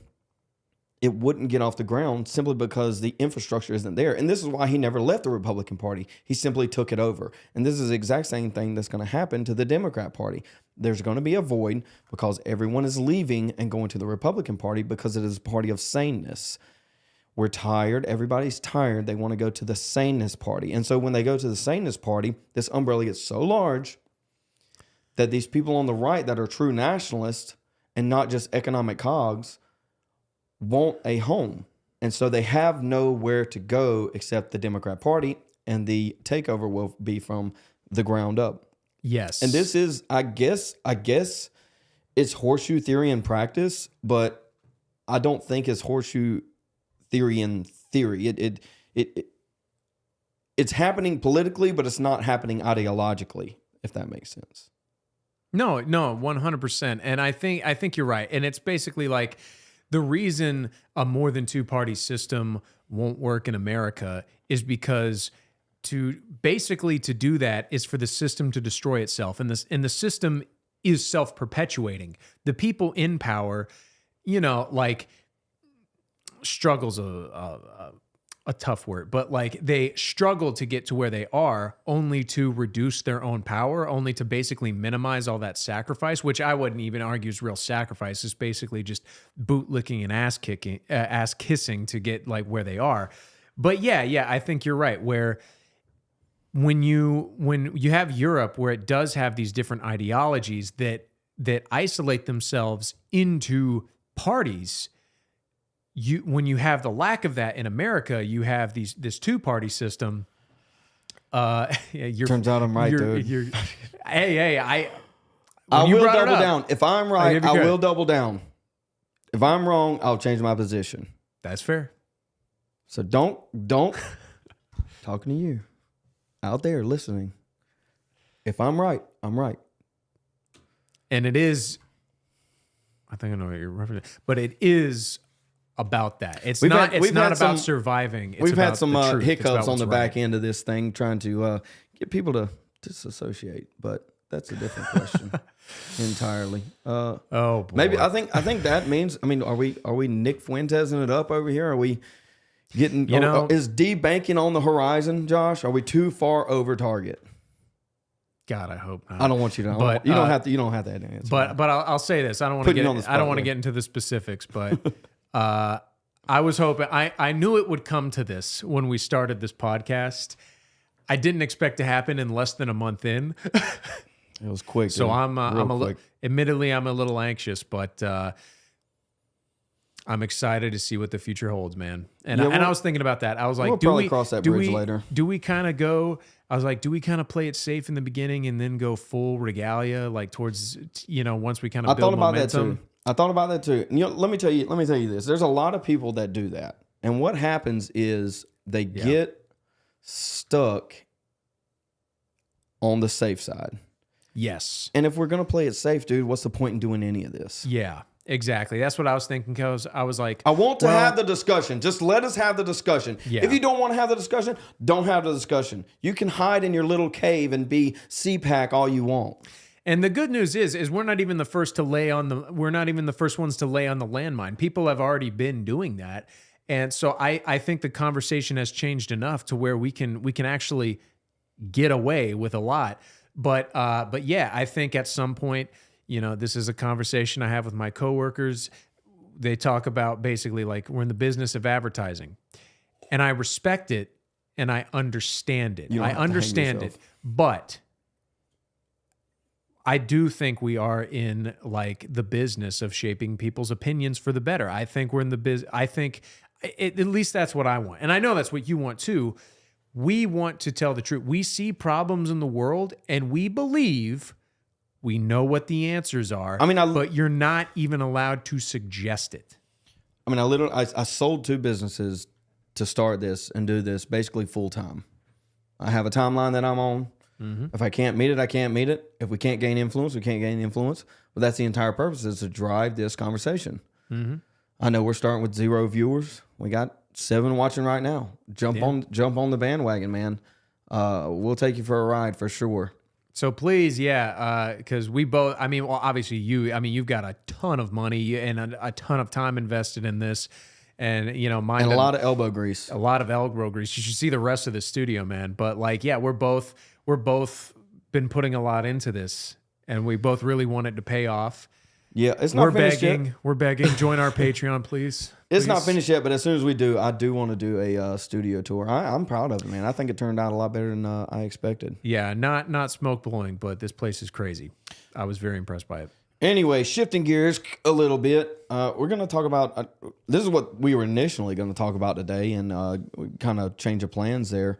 it wouldn't get off the ground simply because the infrastructure isn't there. And this is why he never left the Republican Party. He simply took it over. And this is the exact same thing that's going to happen to the Democrat Party. There's going to be a void because everyone is leaving and going to the Republican Party because it is a party of saneness. We're tired. Everybody's tired. They want to go to the saneness party. And so when they go to the saneness party, this umbrella gets so large that these people on the right that are true nationalists and not just economic cogs want a home. And so they have nowhere to go except the Democrat Party, and the takeover will be from the ground up. Yes. And this is, I guess it's horseshoe theory in practice, but I don't think it's horseshoe theory in theory. It's happening politically, but it's not happening ideologically, if that makes sense. No, 100%. And I think you're right. And it's basically like, the reason a more than two-party system won't work in America is because to do that is for the system to destroy itself. And the system is self-perpetuating. The people in power, like, struggles a tough word, but like they struggle to get to where they are only to reduce their own power, only to basically minimize all that sacrifice, which I wouldn't even argue is real sacrifice. It's basically just bootlicking and ass kissing to get like where they are. But yeah, I think you're right. Where when you have Europe, where it does have these different ideologies that isolate themselves into parties. When you have the lack of that in America, you have this two-party system. Turns out I'm right, dude. I will double down. If I'm right, I will double down. If I'm wrong, I'll change my position. That's fair. So don't talking to you out there listening. If I'm right, I'm right. And it is, I think I know what you're referencing, but it is about that. It's not about surviving. We've had some hiccups on the back end of this thing trying to get people to disassociate, but that's a different question entirely. Oh boy. Maybe I think that means, I mean, are we Nick Fuentesing it up over here? Are we getting, is debanking on the horizon, Josh? Are we too far over target? God, I hope not. I don't want you to. But you don't have to. You don't have to answer. But I'll say this. I don't want to get. I don't want to get into the specifics. But I was hoping. I knew it would come to this when we started this podcast. I didn't expect to happen in less than a month in. It was quick. So dude. I'm admittedly I'm a little anxious, but I'm excited to see what the future holds, man. And Yeah, I was thinking about that. I was like, we'll probably cross that bridge later. Do we kind of go? I was like, do we kind of play it safe in the beginning and then go full regalia, like towards once we kind of build momentum? I thought about that too. Let me tell you this. There's a lot of people that do that, and what happens is they get stuck on the safe side. Yes. And if we're gonna play it safe, dude, what's the point in doing any of this? Yeah. Exactly. That's what I was thinking. Cause I was like, I want to have the discussion. Just let us have the discussion. Yeah. If you don't want to have the discussion, don't have the discussion. You can hide in your little cave and be CPAC all you want. and the good news is we're not even the first to lay on the, we're not even the first ones to lay on the landmine. People have already been doing that. And so I think the conversation has changed enough to where we can actually get away with a lot. But yeah, I think at some point, this is a conversation I have with my coworkers. They talk about basically like we're in the business of advertising, and I respect it and I understand it. I understand it, but I do think we are in like the business of shaping people's opinions for the better. I think we're in the I think at least that's what I want, and I know that's what you want too. We want to tell the truth. We see problems in the world, and we believe we know what the answers are. But you're not even allowed to suggest it. I sold 2 businesses to start this and do this basically full time. I have a timeline that I'm on. Mm-hmm. If I can't meet it, I can't meet it. If we can't gain influence, we can't gain influence. But that's the entire purpose, is to drive this conversation. Mm-hmm. I know we're starting with 0 viewers. We got 7 watching right now. Jump on the bandwagon, man. We'll take you for a ride for sure. So please, because we both, obviously you've got a ton of money and a ton of time invested in this, and mine and a lot of elbow grease. A lot of elbow grease. You should see the rest of the studio, man. But we're both been putting a lot into this, and we both really want it to pay off. Yeah, it's not finished begging. yet. We're begging. Join our Patreon, please. It's not finished yet, but as soon as we do, I do want to do a studio tour. I'm proud of it, man. I think it turned out a lot better than I expected. Yeah, not smoke blowing, but this place is crazy. I was very impressed by it. Anyway, shifting gears a little bit, we're going to talk about, this is what we were initially going to talk about today, and we kind of change of plans there.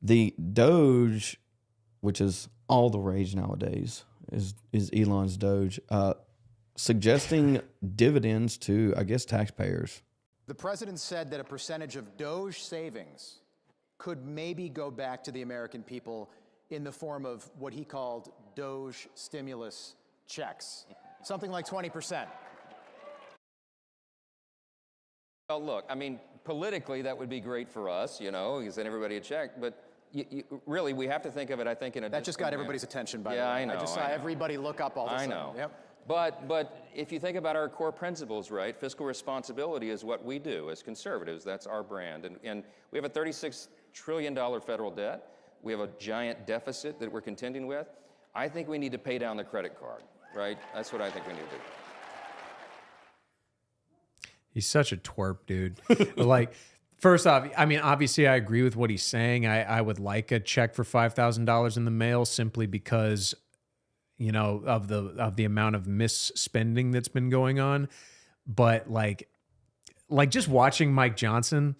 The Doge, which is all the rage nowadays, is Elon's Doge, suggesting dividends to, I guess, taxpayers. The president said that a percentage of Doge savings could maybe go back to the American people in the form of what he called Doge stimulus checks, something like 20%. Well, look, politically, that would be great for us, you send everybody a check, but really, we have to think of it, I think, in a That just got everybody's attention, by the way. Yeah, I know. I just saw everybody look up all of a sudden. I know. Yep. But if you think about our core principles, right, fiscal responsibility is what we do as conservatives. That's our brand. And we have a $36 trillion federal debt. We have a giant deficit that we're contending with. I think we need to pay down the credit card, right? That's what I think we need to do. He's such a twerp, dude. First off, obviously I agree with what he's saying. I would like a check for $5,000 in the mail simply because of the amount of misspending that's been going on. But like just watching Mike Johnson,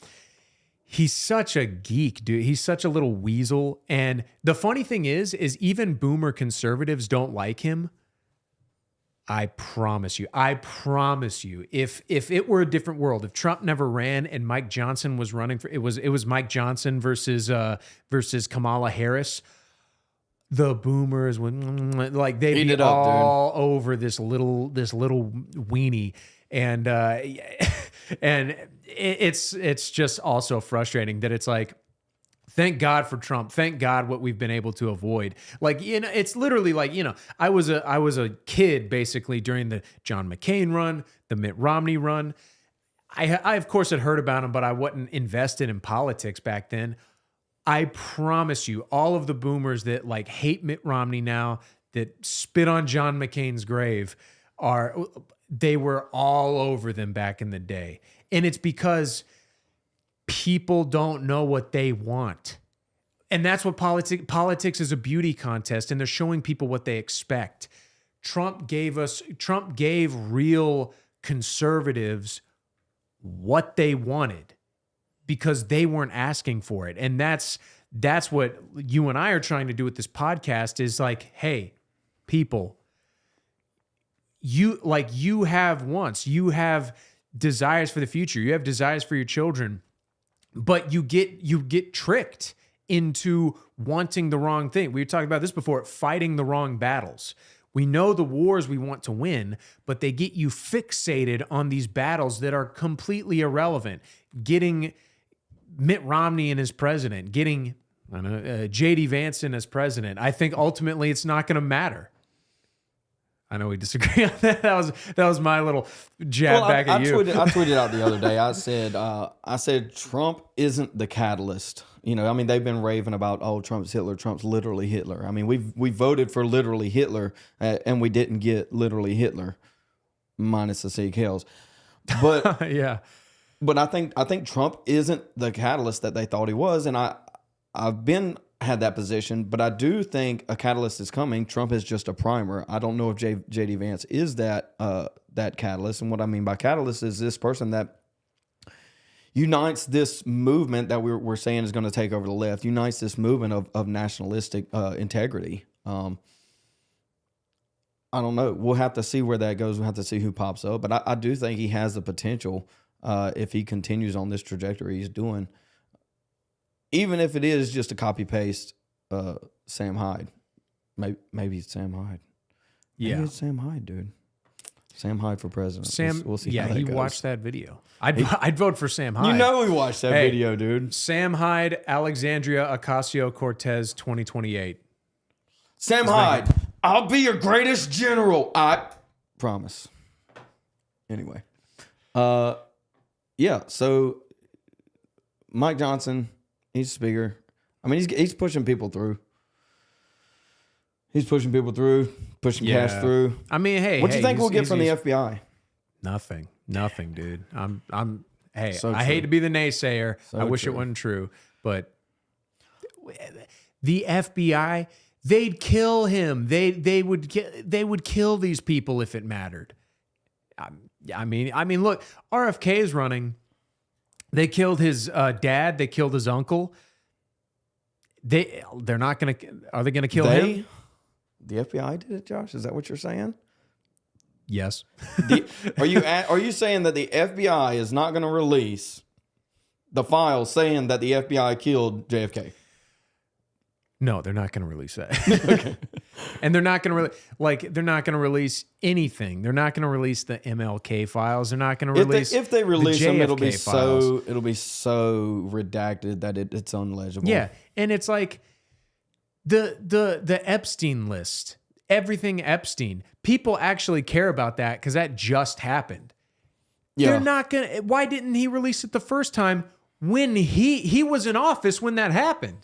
he's such a geek, dude. He's such a little weasel. And the funny thing is even boomer conservatives don't like him. I promise you, if it were a different world, if Trump never ran and Mike Johnson was running for, it was Mike Johnson versus Kamala Harris, the boomers would they'd be all over this little weenie, and it's just also frustrating that it's like, thank God for Trump. Thank God what we've been able to avoid. It's literally I was a kid basically during the John McCain run, the Mitt Romney run. I of course had heard about him, but I wasn't invested in politics back then. I promise you, all of the boomers that hate Mitt Romney now, that spit on John McCain's grave, they were all over them back in the day. And it's because people don't know what they want. And that's what politics is, a beauty contest, and they're showing people what they expect. Trump gave real conservatives what they wanted because they weren't asking for it. And that's what you and I are trying to do with this podcast is like, hey, people, you have wants, you have desires for the future, you have desires for your children, but you get tricked into wanting the wrong thing. We were talking about this before, fighting the wrong battles. We know the wars we want to win, but they get you fixated on these battles that are completely irrelevant. Getting Mitt Romney in as president, getting J.D. Vance in as president. I think ultimately it's not going to matter. I know we disagree on that. That was my little jab back at you. I tweeted out the other day. I said Trump isn't the catalyst. You know, I mean, they've been raving about, oh, Trump's Hitler. Trump's literally Hitler. I mean, we voted for literally Hitler, and we didn't get literally Hitler, minus the Sieg Heils. But yeah, but I think Trump isn't the catalyst that they thought he was, and I've had that position, but I do think a catalyst is coming. Trump is just a primer. I don't know if J.D. Vance is that catalyst, and what I mean by catalyst is this person that unites this movement that we're saying is going to take over the left, unites this movement of nationalistic integrity. I don't know. We'll have to see where that goes. We'll have to see who pops up, but I do think he has the potential if he continues on this trajectory he's doing. Even if it is just a copy paste, Sam Hyde, maybe it's Sam Hyde. Maybe it's Sam Hyde, dude. Sam Hyde for president. We'll see. Yeah, how that he goes. watched that video. I'd vote for Sam Hyde. You know he watched that video, dude. Sam Hyde, Alexandria Ocasio-Cortez, 2028. Sam Hyde, I'll be your greatest general. I promise. Anyway, yeah. So Mike Johnson. He's speaker. I mean, he's pushing people through. He's pushing people through, pushing cash through. I mean, hey, what do you think we'll get from the FBI? Nothing, dude. Hey, So I true. hate to be the naysayer. So I wish true. it wasn't true, but the FBI, they'd kill him. They would kill these people if it mattered. I mean, look, RFK is running. They killed his dad. They killed his uncle. They're not going to. Are they going to kill him? The FBI did it, Josh. Is that what you're saying? Yes. Are you saying that the FBI is not going to release the file saying that the FBI killed JFK? No, they're not going to release that. Okay. And they're not going to they're not going to release anything. They're not going to release the MLK files. They're not going to release. If they release the them, it'll JFK be so redacted that it's unlegible. Yeah, and it's like the Epstein list. Everything Epstein. People actually care about that because that just happened. Yeah. They're not gonna. Why didn't he release it the first time when he was in office when that happened?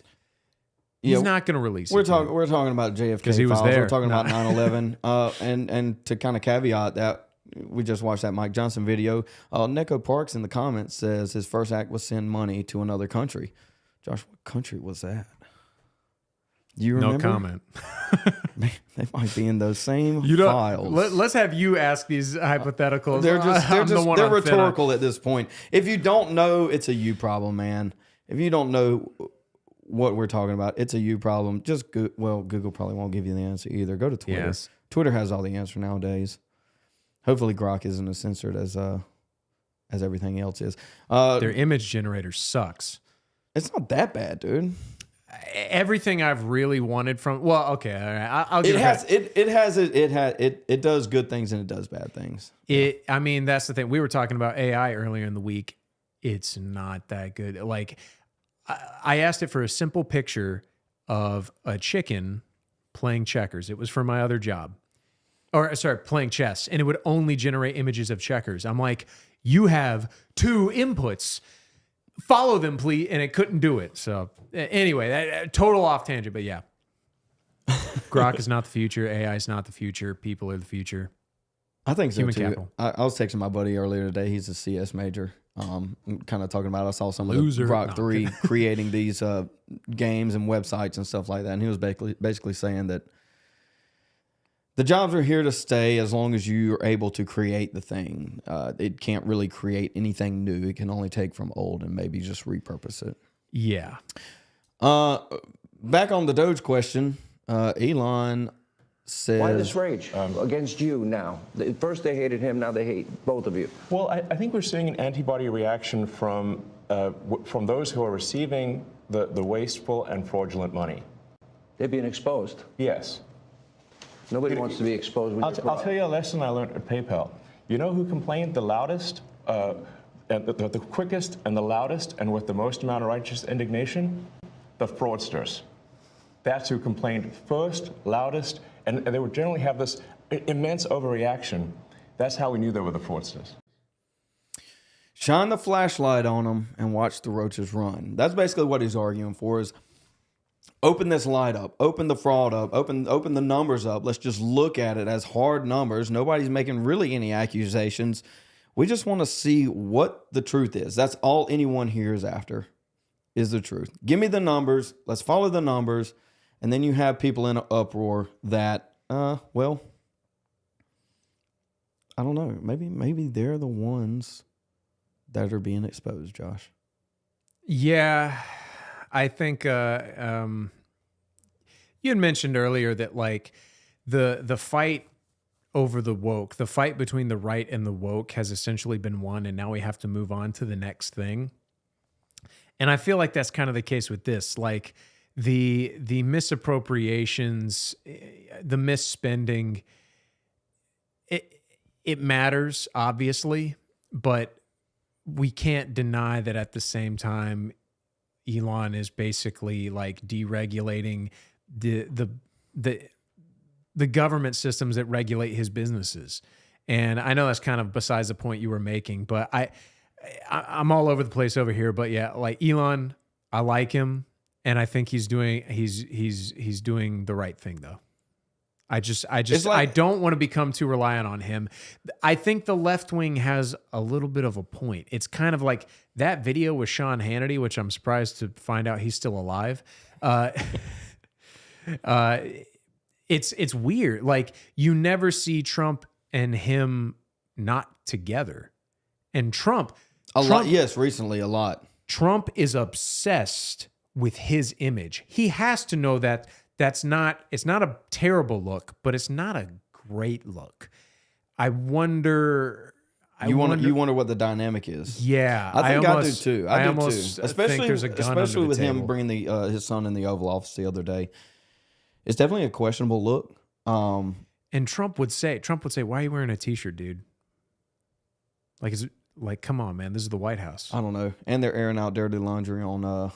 He's not going to release it. We're talking about JFK because he was files. there. We're talking about 9/11. And to kind of caveat that, we just watched that Mike Johnson video. Neko Parks in the comments says his first act was send money to another country. Josh, what country was that? Do you remember? No comment. They might be in those same files. Let's have you ask these hypotheticals. They're rhetorical at this point. If you don't know, it's a you problem, man. If you don't know what we're talking about, it's a you problem. Just Google probably won't give you the answer either. Go to Twitter. Yes. Twitter has all the answer nowadays. Hopefully Grok isn't as censored as everything else is. Their image generator sucks. It's not that bad, dude. Everything I've really wanted from okay, all right. I'll give it does good things and it does bad things. I mean, that's the thing. We were talking about AI earlier in the week. It's not that good. Like, I asked it for a simple picture of a chicken playing checkers. It was for my other job. Playing chess. And it would only generate images of checkers. I'm like, you have 2 inputs. Follow them, please. And it couldn't do it. So anyway, total off tangent, but yeah. Grok is not the future. AI is not the future. People are the future. I think so Human too. capital. I was texting my buddy earlier today. He's a CS major, I'm kind of talking about, I saw some Loser. of the Rock No. 3 creating these games and websites and stuff like that. And he was basically saying that the jobs are here to stay as long as you are able to create the thing. It can't really create anything new. It can only take from old and maybe just repurpose it. Yeah. Back on the Doge question, Elon says... Why this rage against you now? First they hated him, now they hate both of you. Well, I think we're seeing an antibody reaction from those who are receiving the wasteful and fraudulent money. They're being exposed. Yes. Nobody wants to be exposed with your I'll tell you a lesson I learned at PayPal. You know who complained the loudest, and the quickest and the loudest and with the most amount of righteous indignation? The fraudsters. That's who complained first, loudest, and they would generally have this immense overreaction. That's how we knew they were the fraudsters. Shine the flashlight on them and watch the roaches run. That's basically what he's arguing for, is open this light up, open the fraud up, open the numbers up. Let's just look at it as hard numbers. Nobody's making really any accusations. We just want to see what the truth is. That's all anyone here is after, is the truth. Give me the numbers. Let's follow the numbers. And then you have people in an uproar that, well, I don't know. Maybe they're the ones that are being exposed, Josh. Yeah, I think you had mentioned earlier that like the fight over the woke, the fight between the right and the woke has essentially been won, and now we have to move on to the next thing. And I feel like that's kind of the case with this. Like the misappropriations, the misspending, it matters, obviously, but we can't deny that at the same time, Elon is basically like deregulating the government systems that regulate his businesses. And I know that's kind of besides the point you were making, but I'm all over the place over here. But yeah, like Elon, I like him, and I think he's doing the right thing though. I don't want to become too reliant on him. I think the left wing has a little bit of a point. It's kind of like that video with Sean Hannity, which I'm surprised to find out he's still alive. It's weird. Like you never see Trump and him not together. And Trump lot. Yes, recently a lot. Trump is obsessed with his image. He has to know that it's not a terrible look, but it's not a great look. I wonder what the dynamic is. Yeah, I think I do too. I do too. Especially think there's a gun especially with table. him bringing his son in the Oval Office the other day. It's definitely a questionable look. And Trump would say, "Why are you wearing a t-shirt, dude? Like, come on, man. This is the White House." I don't know. And they're airing out dirty laundry on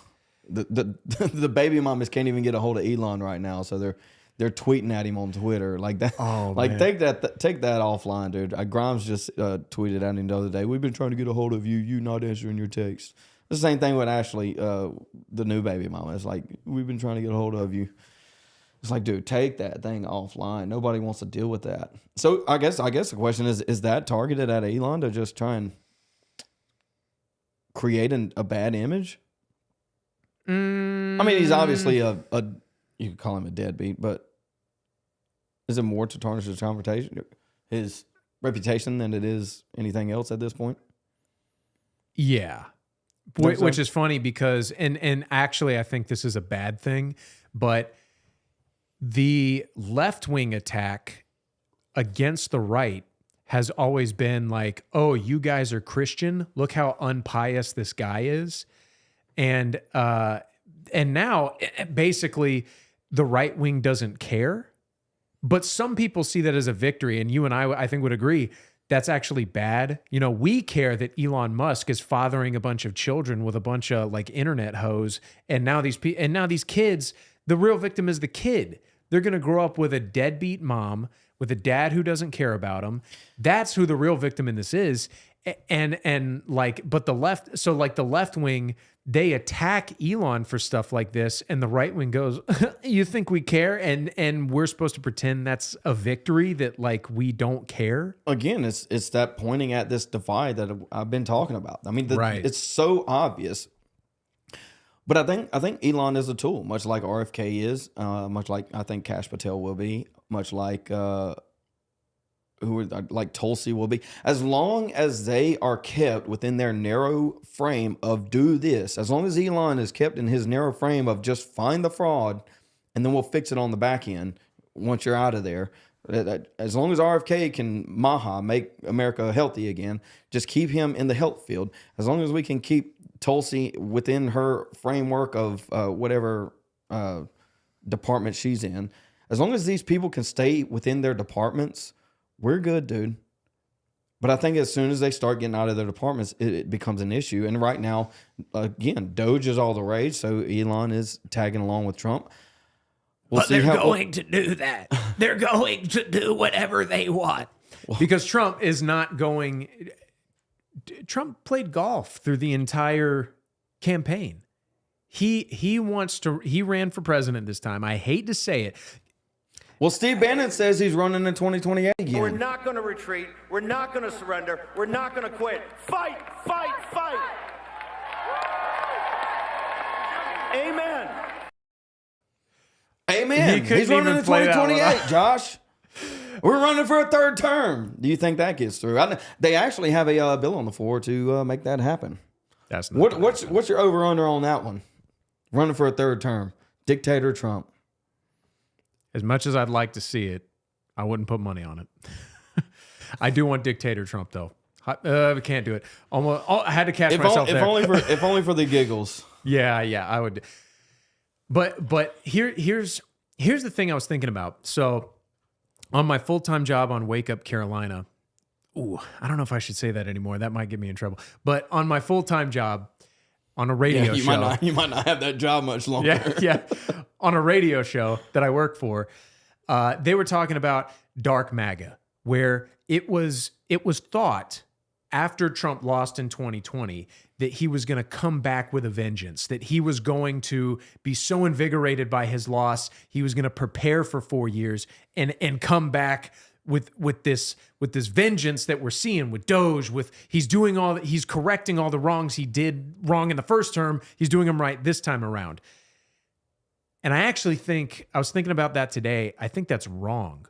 the baby mamas can't even get a hold of Elon right now, so they're tweeting at him on Twitter like that. Oh, like man. take that offline, dude. Grimes just tweeted at him the other day. We've been trying to get a hold of you. You not answering your text. The same thing with Ashley, the new baby mama. It's like we've been trying to get a hold of you. It's like, dude, take that thing offline. Nobody wants to deal with that. So I guess the question is that targeted at Elon to just try and create a bad image? I mean, he's obviously a you could call him a deadbeat, but is it more to tarnish his reputation than it is anything else at this point? Yeah. Which is funny because, and actually I think this is a bad thing, but the left-wing attack against the right has always been like, oh, you guys are Christian. Look how unpious this guy is. And now basically the right wing doesn't care, but some people see that as a victory. And you and I think would agree that's actually bad. You know, we care that Elon Musk is fathering a bunch of children with a bunch of like internet hoes. And now these kids, the real victim is the kid. They're going to grow up with a deadbeat mom, with a dad who doesn't care about them. That's who the real victim in this is. and like, but the left, so like the left wing, they attack Elon for stuff like this, and the right wing goes, "You think we care?" And we're supposed to pretend that's a victory, that like we don't care. Again, it's that pointing at this divide that I've been talking about. I mean, Right. It's so obvious. But I think Elon is a tool, much like RFK is, much like I think Kash Patel will be, much like like Tulsi will be. As long as they are kept within their narrow frame of do this, as long as Elon is kept in his narrow frame of just find the fraud, and then we'll fix it on the back end once you're out of there. As long as RFK can make America healthy again, just keep him in the health field. As long as we can keep Tulsi within her framework of whatever department she's in, as long as these people can stay within their departments, we're good, dude. But I think as soon as they start getting out of their departments, it becomes an issue. And right now, again, Doge is all the rage, so Elon is tagging along with Trump. But they're going to do that. They're going to do whatever they want. Because Trump is not going. Trump played golf through the entire campaign. He wants to. He ran for president this time. I hate to say it. Well, Steve Bannon says he's running in 2028 again. We're not going to retreat. We're not going to surrender. We're not going to quit. Fight, fight, fight. Amen. Amen. He's running in 2028, Josh. We're running for a third term. Do you think that gets through? They actually have a bill on the floor to make that happen. That's not what's your over under on that one? Running for a third term, dictator Trump. As much as I'd like to see it, I wouldn't put money on it. I do want dictator Trump though. We can't do it. I had to catch myself there. If only for the giggles. Yeah, I would. But here's the thing I was thinking about. So on my full-time job on Wake Up Carolina, I don't know if I should say that anymore. That might get me in trouble. But on my full-time job on a radio show. You might not have that job much longer. Yeah. On a radio show that I work for, they were talking about dark MAGA, where it was thought after Trump lost in 2020 that he was going to come back with a vengeance, that he was going to be so invigorated by his loss, he was going to prepare for 4 years and come back with this vengeance that we're seeing with Doge, he's correcting all the wrongs he did wrong in the first term, he's doing them right this time around. And I was thinking about that today. I think that's wrong.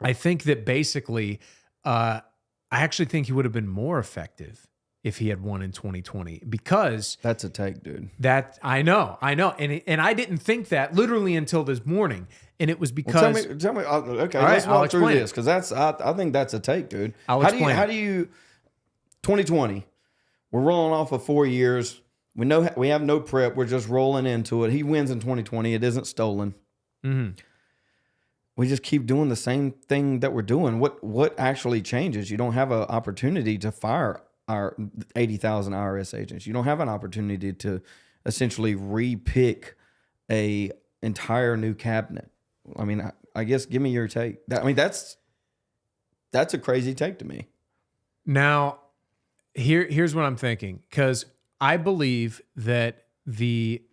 I think that basically, I actually think he would have been more effective if he had won in 2020, because that's a take, dude. That I know. And I didn't think that literally until this morning. And it was because tell me okay, right, let's walk through this, because I think that's a take, dude. How do you 2020, we're rolling off of 4 years. We know we have no prep. We're just rolling into it. He wins in 2020. It isn't stolen. Mm-hmm. We just keep doing the same thing that we're doing. What actually changes? You don't have an opportunity to fire our 80,000 IRS agents. You don't have an opportunity to essentially re-pick a entire new cabinet. I mean, I guess give me your take. That's a crazy take to me. Now, here's what I'm thinking, because I believe that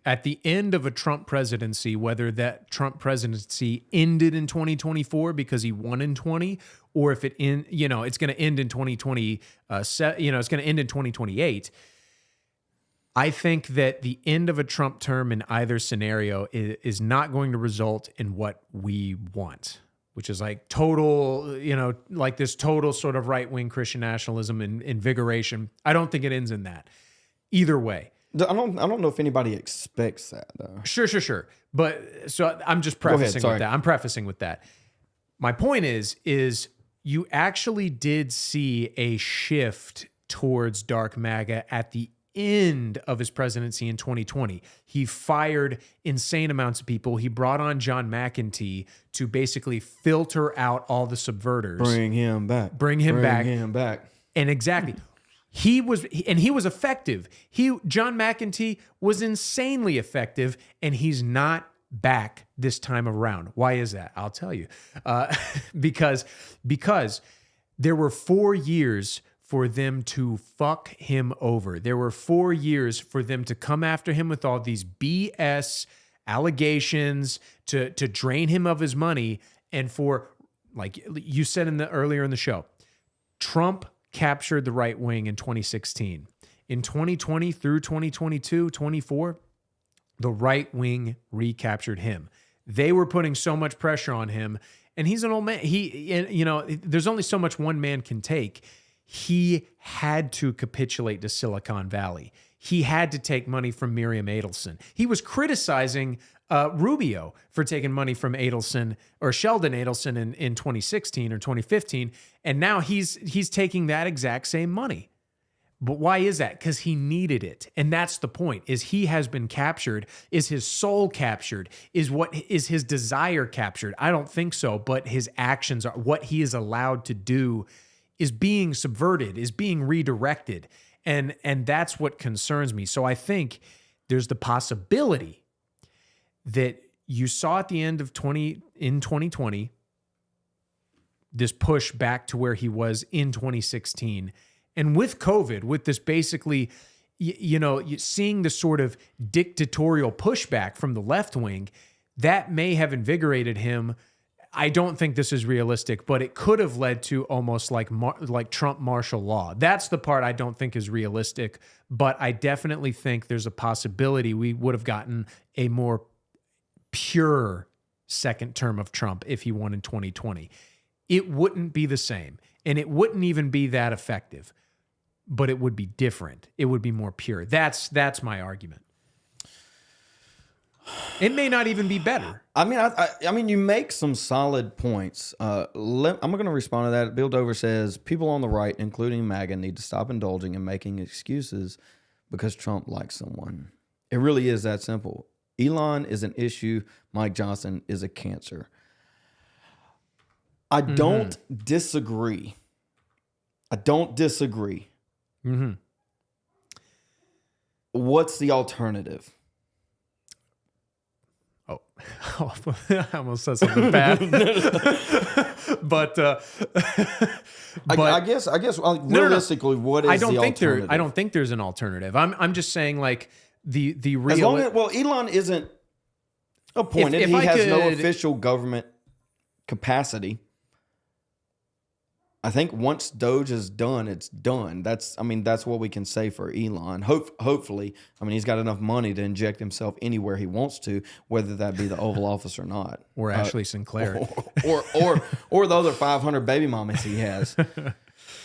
at the end of a Trump presidency, whether that Trump presidency ended in 2024 because he won in 20, or if it's going to end in 2020, it's going to end in 2028. I think that the end of a Trump term in either scenario is not going to result in what we want, which is like total, like this total sort of right-wing Christian nationalism and invigoration. I don't think it ends in that. Either way. I don't know if anybody expects that, though. Sure. But so I'm just prefacing with that. I'm prefacing with that. My point is you actually did see a shift towards dark MAGA at the end of his presidency in 2020. He fired insane amounts of people. He brought on John McEntee to basically filter out all the subverters. Bring him back. And exactly. He was effective. John McEntee was insanely effective, and he's not back this time around. Why is that? I'll tell you. Because there were 4 years for them to fuck him over. There were 4 years for them to come after him with all these BS allegations, to drain him of his money, and for, like you said earlier in the show, Trump captured the right wing in 2016. In 2020 through 2022, 24, the right wing recaptured him. They were putting so much pressure on him, and he's an old man. There's only so much one man can take. He had to capitulate to Silicon Valley. He had to take money from Miriam Adelson. He was criticizing Rubio for taking money from Adelson or Sheldon Adelson in 2016 or 2015, and now he's taking that exact same money. But why is that? Because he needed it. And that's the point, is he has been captured. Is his soul captured? Is his desire captured? I don't think so, but his actions are, what he is allowed to do is being subverted, is being redirected. And that's what concerns me. So I think there's the possibility that you saw at the end of 2020, this push back to where he was in 2016. And with COVID, with this basically, seeing the sort of dictatorial pushback from the left wing, that may have invigorated him. I don't think this is realistic, but it could have led to almost like Trump martial law. That's the part I don't think is realistic, but I definitely think there's a possibility we would have gotten a more pure second term of Trump if he won in 2020. It wouldn't be the same, and it wouldn't even be that effective. But it would be different. It would be more pure. That's my argument. It may not even be better. I mean, you make some solid points. I'm going to respond to that. Bill Dover says people on the right, including MAGA, need to stop indulging in making excuses because Trump likes someone. It really is that simple. Elon is an issue. Mike Johnson is a cancer. I don't disagree. Mm-hmm. What's the alternative? Oh, I almost said something bad. but I guess realistically, what is the alternative? I don't think there's an alternative. I'm just saying, like, the real. As long as, Elon isn't appointed. He has no official government capacity. I think once Doge is done, it's done. That's what we can say for Elon. Hopefully, he's got enough money to inject himself anywhere he wants to, whether that be the Oval Office or not, or Ashley Sinclair, or the other 500 baby mamas he has.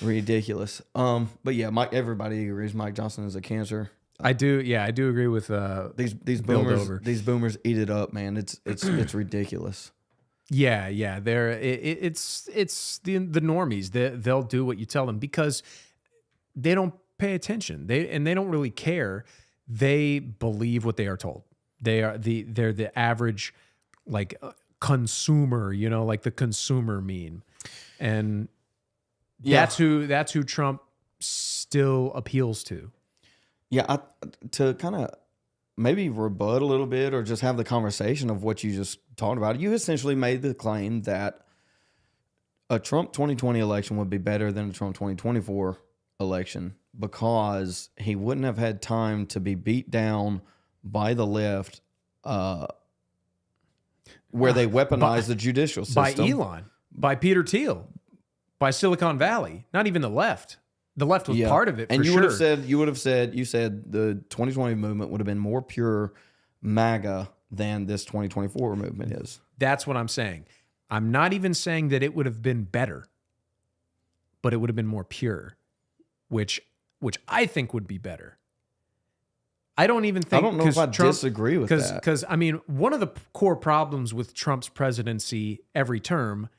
Ridiculous. But yeah, everybody agrees Mike Johnson is a cancer. I do agree with these boomers. These boomers eat it up, man. It's ridiculous. Yeah. It's the normies. They'll do what you tell them because they don't pay attention. They don't really care. They believe what they are told. They're the average consumer, like the consumer meme, and that's who Trump still appeals to. Yeah, to kind of maybe rebut a little bit or just have the conversation of what you just talked about. You essentially made the claim that a Trump 2020 election would be better than a Trump 2024 election because he wouldn't have had time to be beat down by the left where they weaponize the judicial system. By Elon, by Peter Thiel, by Silicon Valley, not even the left. The left was part of it, and you would have said the 2020 movement would have been more pure MAGA than this 2024 movement is. That's what I'm saying. I'm not even saying that it would have been better, but it would have been more pure, which I think would be better. I don't even think. I don't know if I disagree with that. Because one of the core problems with Trump's presidency every term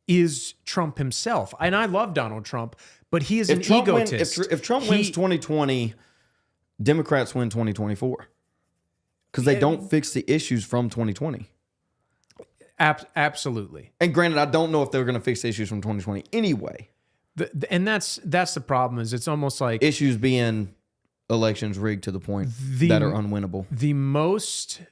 is Trump himself, and I love Donald Trump. But he is an egotist. If Trump wins 2020, Democrats win 2024 because they don't fix the issues from 2020. Absolutely. And granted, I don't know if they're going to fix the issues from 2020 anyway. And that's the problem. Is it's almost like issues being elections rigged to the point that are unwinnable. The most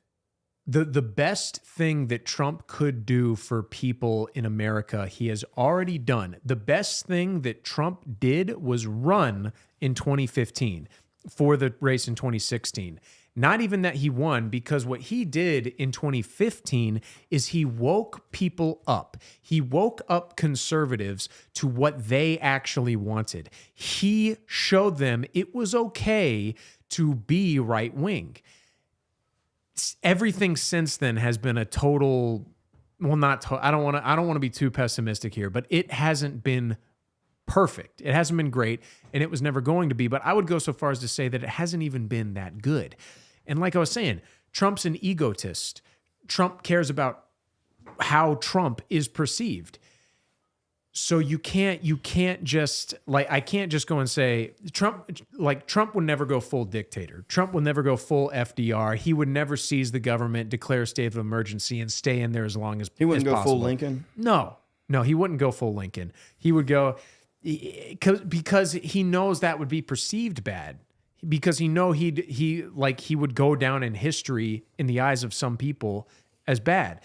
The best thing that Trump could do for people in America, he has already done. The best thing that Trump did was run in 2015 for the race in 2016. Not even that he won, because what he did in 2015 is he woke people up. He woke up conservatives to what they actually wanted. He showed them it was okay to be right wing. Everything since then has been a total, well, I don't want to be too pessimistic here, but it hasn't been perfect. It hasn't been great, and it was never going to be, but I would go so far as to say that it hasn't even been that good. And like I was saying, Trump's an egotist. Trump cares about how Trump is perceived. So you can't just, like, I can't just go and say Trump would never go full dictator. Trump would never go full FDR. He would never seize the government, declare a state of emergency, and stay in there as long as He wouldn't as go possible. full Lincoln? No, he wouldn't go full Lincoln. He would go, because he knows that would be perceived bad. Because he would go down in history in the eyes of some people as bad.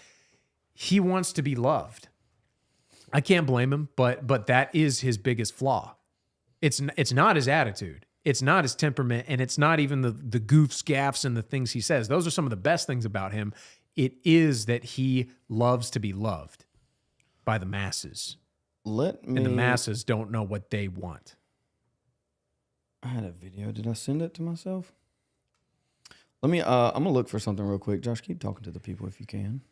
He wants to be loved. I can't blame him, but that is his biggest flaw. It's not his attitude. It's not his temperament, and it's not even the goofs, gaffes, and the things he says. Those are some of the best things about him. It is that he loves to be loved by the masses. And the masses don't know what they want. I had a video. Did I send it to myself? Let me, I'm going to look for something real quick. Josh, keep talking to the people if you can.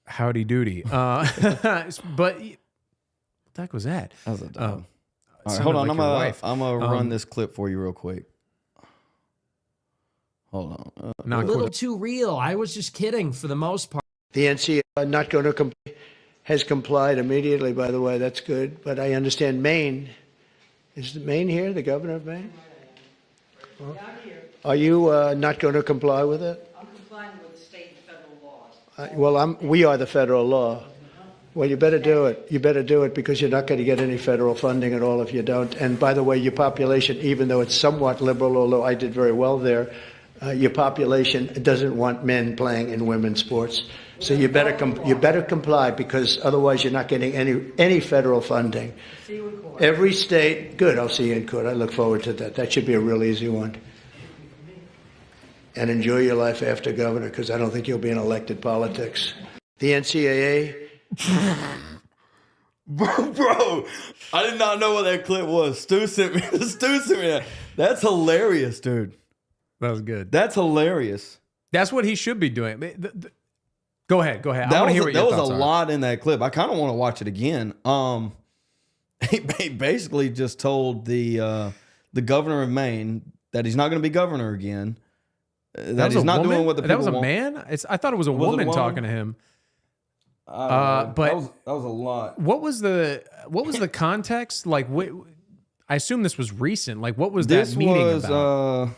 Howdy doody. But what the heck was that? That was a dog. All right, sounded hold on. like I'm your going to wife. run this clip for you real quick. Hold on. A little too real. I was just kidding for the most part. The NCAA not going to has complied immediately, by the way. That's good. But I understand Maine. Is Maine here, the governor of Maine? Well, are you not going to comply with it? I'm complying with state and federal laws. Well, we are the federal law. Well, you better do it. You better do it, because you're not going to get any federal funding at all if you don't. And by the way, your population, even though it's somewhat liberal, although I did very well there, your population doesn't want men playing in women's sports. So you better comply, because otherwise you're not getting any federal funding. See you in court. Every state, good. I'll see you in court. I look forward to that. That should be a real easy one. And enjoy your life after governor, because I don't think you'll be in elected politics. The NCAA. Bro, I did not know what that clip was. Stu sent me that. That's hilarious, dude. That was good. That's hilarious. That's what he should be doing. Go ahead. I That want to was, hear what your there was thoughts a are. lot in that clip. I kind of want to watch it again. He basically just told the governor of Maine that he's not going to be governor again. That he's not doing what the people That was a want. man? I thought it was a woman talking to him. But But that was a lot. what was the context? Like, I assume this was recent. Like, what was that meeting about?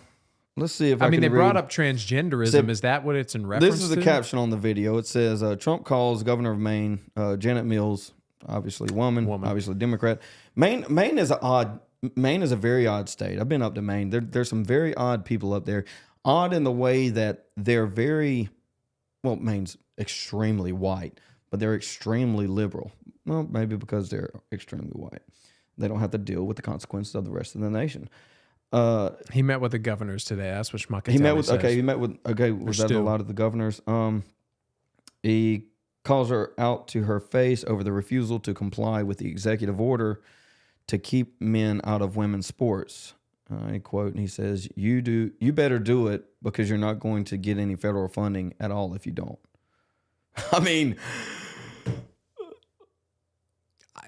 Let's see if I I mean, can they brought read. up transgenderism. Said- Is that what it's in reference to? This is the caption on the video. It says, Trump calls governor of Maine, Janet Mills, obviously woman, obviously Democrat. Maine is a very odd state. I've been up to Maine. There's some very odd people up there. Odd in the way that they're Maine's extremely white, but they're extremely liberal. Well, maybe because they're extremely white. They don't have to deal with the consequences of the rest of the nation. He met with the governors today. That's what Schmuck He met with was that a lot of the governors? He calls her out to her face over the refusal to comply with the executive order to keep men out of women's sports. I quote, and he says, "You better do it, because you're not going to get any federal funding at all if you don't." I mean,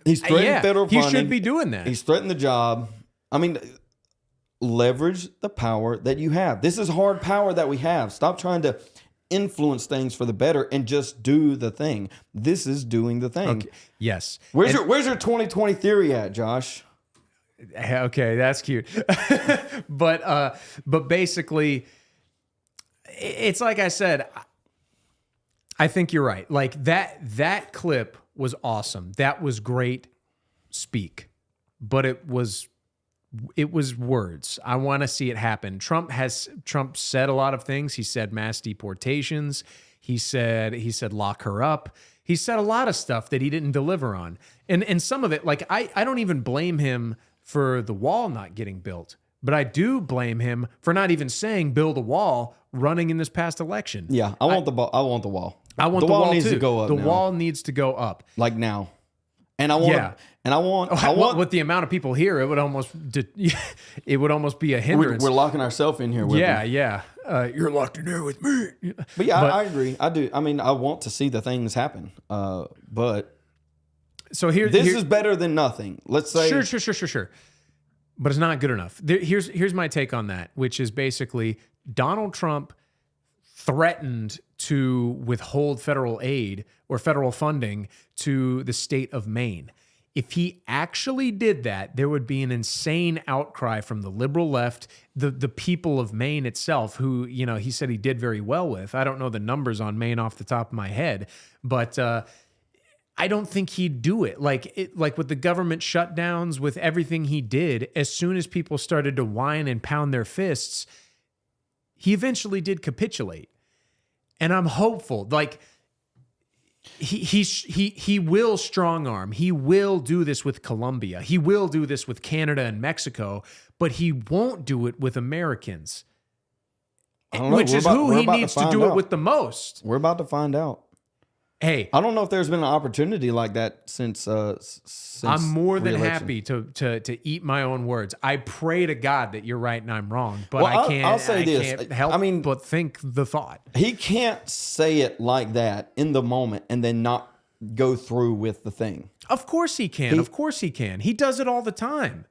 he's threatened federal funding. He should be doing that. He's threatened the job. I mean, leverage the power that you have. This is hard power that we have. Stop trying to influence things for the better and just do the thing. This is doing the thing. Okay. Yes. Where's your 2020 theory at, Josh? Okay, that's cute. But basically, it's like I said, I think you're right. Like that clip was awesome. That was great speak, but it was it was words. I want to see it happen. Trump said a lot of things. He said mass deportations. He said lock her up. He said a lot of stuff that he didn't deliver on. And some of it, like I don't even blame him for the wall not getting built, but I do blame him for not even saying build a wall running in this past election. Yeah, I want the wall. I want the wall. I want the wall needs too. to go up. The now. wall needs to go up. Like now. And I want I want with the amount of people here, it would almost be a hindrance. We're locking ourselves in here with them. Yeah. You're locked in here with me. But yeah, I agree. I do. I mean, I want to see the things happen. But so this is better than nothing. Let's say sure. But it's not good enough. Here's my take on that, which is basically Donald Trump threatened to withhold federal aid or federal funding to the state of Maine. If he actually did that, there would be an insane outcry from the liberal left, the people of Maine itself, who, you know, he said he did very well with. I don't know the numbers on Maine off the top of my head, but I don't think he'd do it. Like with the government shutdowns, with everything he did, as soon as people started to whine and pound their fists, he eventually did capitulate. And I'm hopeful. Like he will strong arm. He will do this with Colombia. He will do this with Canada and Mexico, but he won't do it with Americans. Which is who he needs to do it with the most. We're about to find out. Hey, I don't know if there's been an opportunity like that since I'm more than re-election. happy to eat my own words. I pray to God that you're right and I'm wrong, but Well, I can't. I'll say I this. can't help but think the thought. He can't say it like that in the moment and then not go through with the thing. Of course he can. Of course he can. He does it all the time.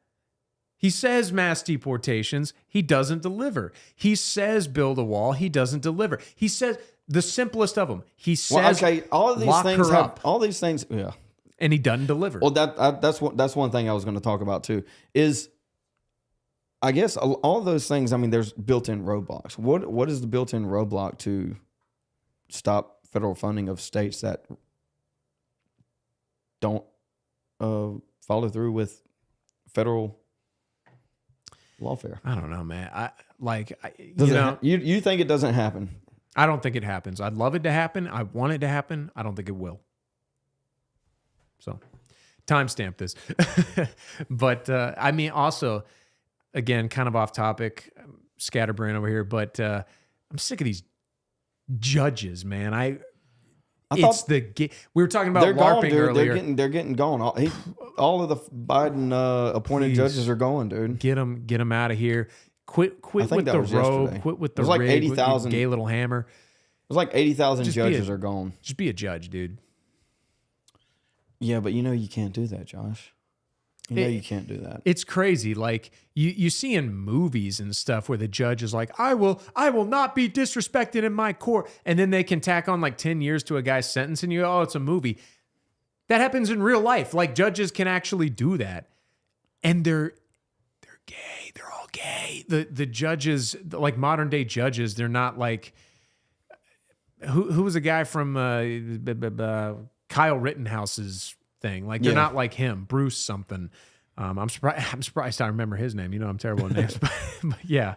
He says mass deportations. He doesn't deliver. He says build a wall. He doesn't deliver. He says the simplest of them. He says all of these lock things her have up. all these things. Yeah, and he doesn't deliver. Well, that's one thing I was going to talk about too. Is I guess all of those things. I mean, there's built-in roadblocks. What is the built-in roadblock to stop federal funding of states that don't follow through with federal lawfare? I don't know, man. You think it doesn't happen? I don't think it happens. I'd love it to happen. I want it to happen. I don't think it will. So, timestamp this. But I mean, also, again, kind of off topic, scatterbrain over here. But I'm sick of these judges, man. We were talking about LARPing earlier. They're getting gone. All of the Biden appointed judges are going, dude. Get them out of here. Quit with the robe. Quit with the like rig, 80,000 gay little hammer. It was like 80,000 judges are gone. Just be a judge, dude. Yeah, but you can't do that, Josh. You can't do that. It's crazy. Like you see in movies and stuff where the judge is like, I will not be disrespected in my court. And then they can tack on like 10 years to a guy's sentence and you go, oh, it's a movie. That happens in real life. Like judges can actually do that. And they're gay. They're all gay. The judges, like modern day judges, they're not like who was a guy from Kyle Rittenhouse's thing. Like they're not like him, Bruce something. I'm surprised I remember his name. I'm terrible at names, but yeah.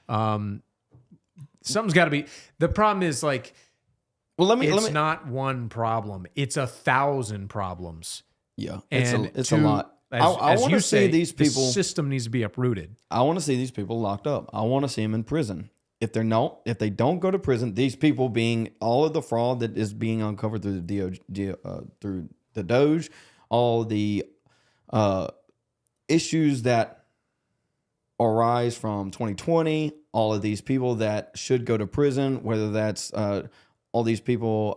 Something's got to be. The problem is like, it's not one problem. It's 1,000 problems. Yeah, and it's a lot. I want to see these people. The system needs to be uprooted. I want to see these people locked up. I want to see them in prison. If they don't go to prison, these people being all of the fraud that is being uncovered through through the Doge, all the issues that arise from 2020, all of these people that should go to prison, whether that's all these people,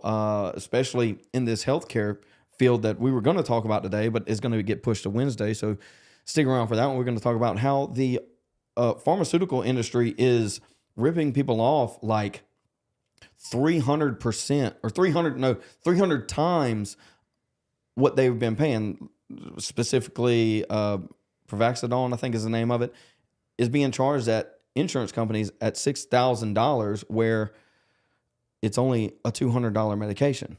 especially in this healthcare field that we were going to talk about today, but it's going to get pushed to Wednesday. So stick around for that one. We're going to talk about how the pharmaceutical industry is ripping people off like 300% or 300 times what they've been paying. Specifically, Pravaxidone, I think is the name of it, is being charged at insurance companies at $6,000 where it's only a $200 medication.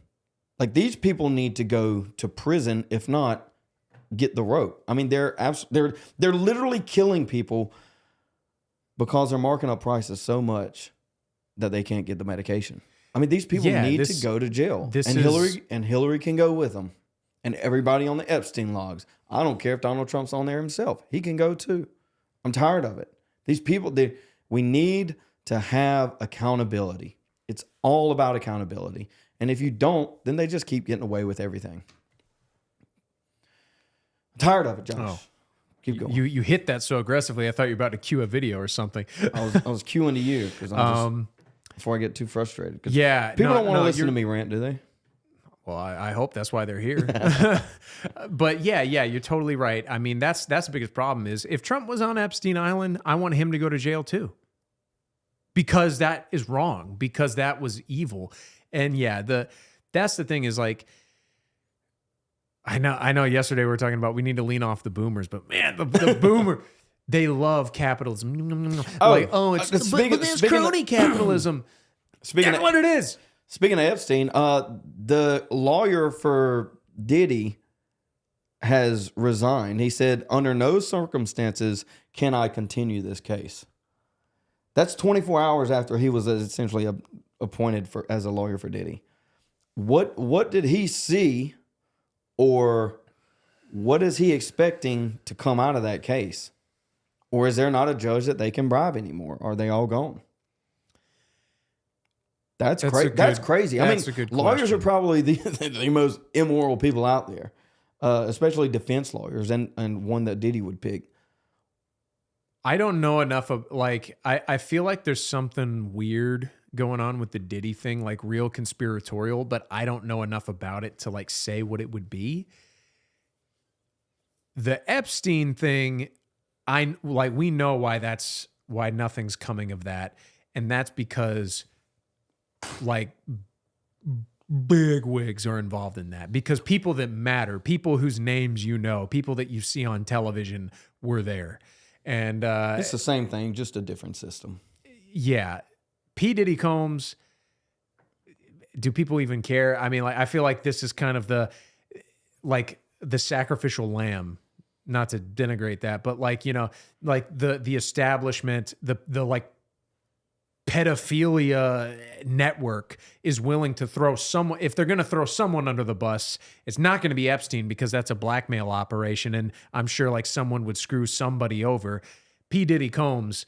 Like these people need to go to prison. If not, get the rope. I mean, they're literally killing people because they're marking up prices so much that they can't get the medication. I mean, these people need to go to jail. And Hillary can go with them. And everybody on the Epstein logs. I don't care if Donald Trump's on there himself. He can go too. I'm tired of it. These people, we need to have accountability. It's all about accountability. And if you don't, then they just keep getting away with everything. I'm tired of it, Josh. Oh. Keep going. You hit that so aggressively. I thought you were about to cue a video or something. I was cueing to you because I'm just before I get too frustrated. Yeah, people don't want to listen to me rant, do they? Well, I hope that's why they're here. But yeah, you're totally right. I mean, that's the biggest problem is if Trump was on Epstein Island, I want him to go to jail too. Because that is wrong, because that was evil. And yeah, that's the thing is like, I know yesterday we were talking about we need to lean off the boomers, but man, the boomer, they love capitalism. It's crony capitalism. That's what it is. Speaking of Epstein, the lawyer for Diddy has resigned. He said, under no circumstances can I continue this case. That's 24 hours after he was essentially appointed as a lawyer for Diddy. What did he see, or what is he expecting to come out of that case? Or is there not a judge that they can bribe anymore? Are they all gone? That's crazy. That's crazy. I mean, lawyers are probably the most immoral people out there, especially defense lawyers, and one that Diddy would pick. I don't know enough of I feel like there's something weird going on with the Diddy thing, like real conspiratorial, but I don't know enough about it to like say what it would be. The Epstein thing, we know why nothing's coming of that, and that's because like big wigs are involved in that, because people that matter, people whose names you know, people that you see on television were there. And it's the same thing, just a different system. Yeah. P. Diddy Combs, do people even care? I mean, like, I feel like this is kind of the sacrificial lamb, not to denigrate that, but like, you know, like the establishment, the like pedophilia network is willing to throw someone, if they're going to throw someone under the bus, it's not going to be Epstein because that's a blackmail operation. And I'm sure like someone would screw somebody over. P. Diddy Combs,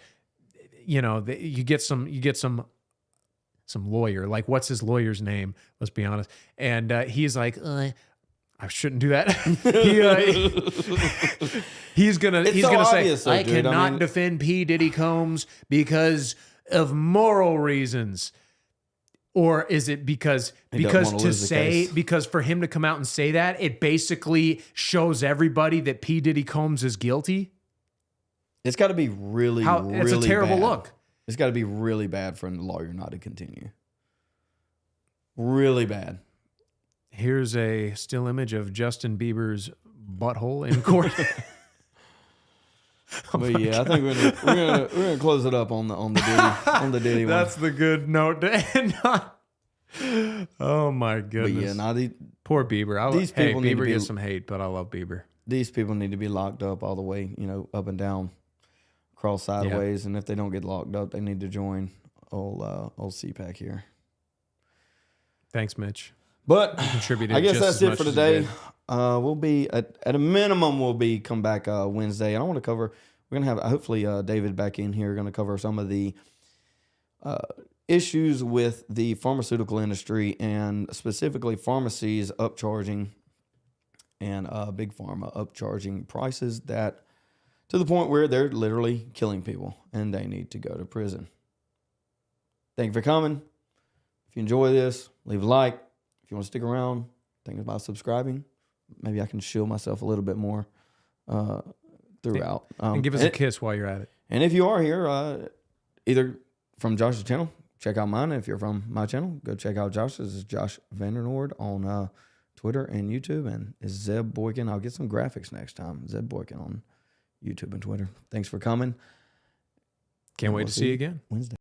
you know, you get some lawyer, like what's his lawyer's name? Let's be honest. And he's like, I shouldn't do that. He's gonna say, I cannot defend P. Diddy Combs because of moral reasons. Or is it because for him to come out and say that, it basically shows everybody that P. Diddy Combs is guilty? It's got to be really it's a terrible look. It's got to be really bad for a lawyer not to continue. Really bad. Here's a still image of Justin Bieber's butthole in court. But yeah, I think we're gonna close it up on the Diddy one. That's the good note to end on. Oh my goodness! But yeah, poor Bieber. Bieber gets some hate, but I love Bieber. These people need to be locked up all the way, you know, up and down, across sideways, and if they don't get locked up, they need to join old CPAC here. Thanks, Mitch. But contributed. I guess that's it for today. We'll be at a minimum. We'll come back Wednesday, and I want to cover. We're gonna have hopefully David back in here. Going to cover some of the issues with the pharmaceutical industry and specifically pharmacies upcharging and big pharma upcharging prices that to the point where they're literally killing people and they need to go to prison. Thank you for coming. If you enjoy this, leave a like. If you want to stick around, think about subscribing. Maybe I can shield myself a little bit more throughout. And give us a kiss while you're at it. And if you are here, either from Josh's channel, check out mine. If you're from my channel, go check out Josh's. This is Josh Vandernoord on Twitter and YouTube. And it's Zeb Boykin. I'll get some graphics next time. Zeb Boykin on YouTube and Twitter. Thanks for coming. Can't wait to see you again. Wednesday.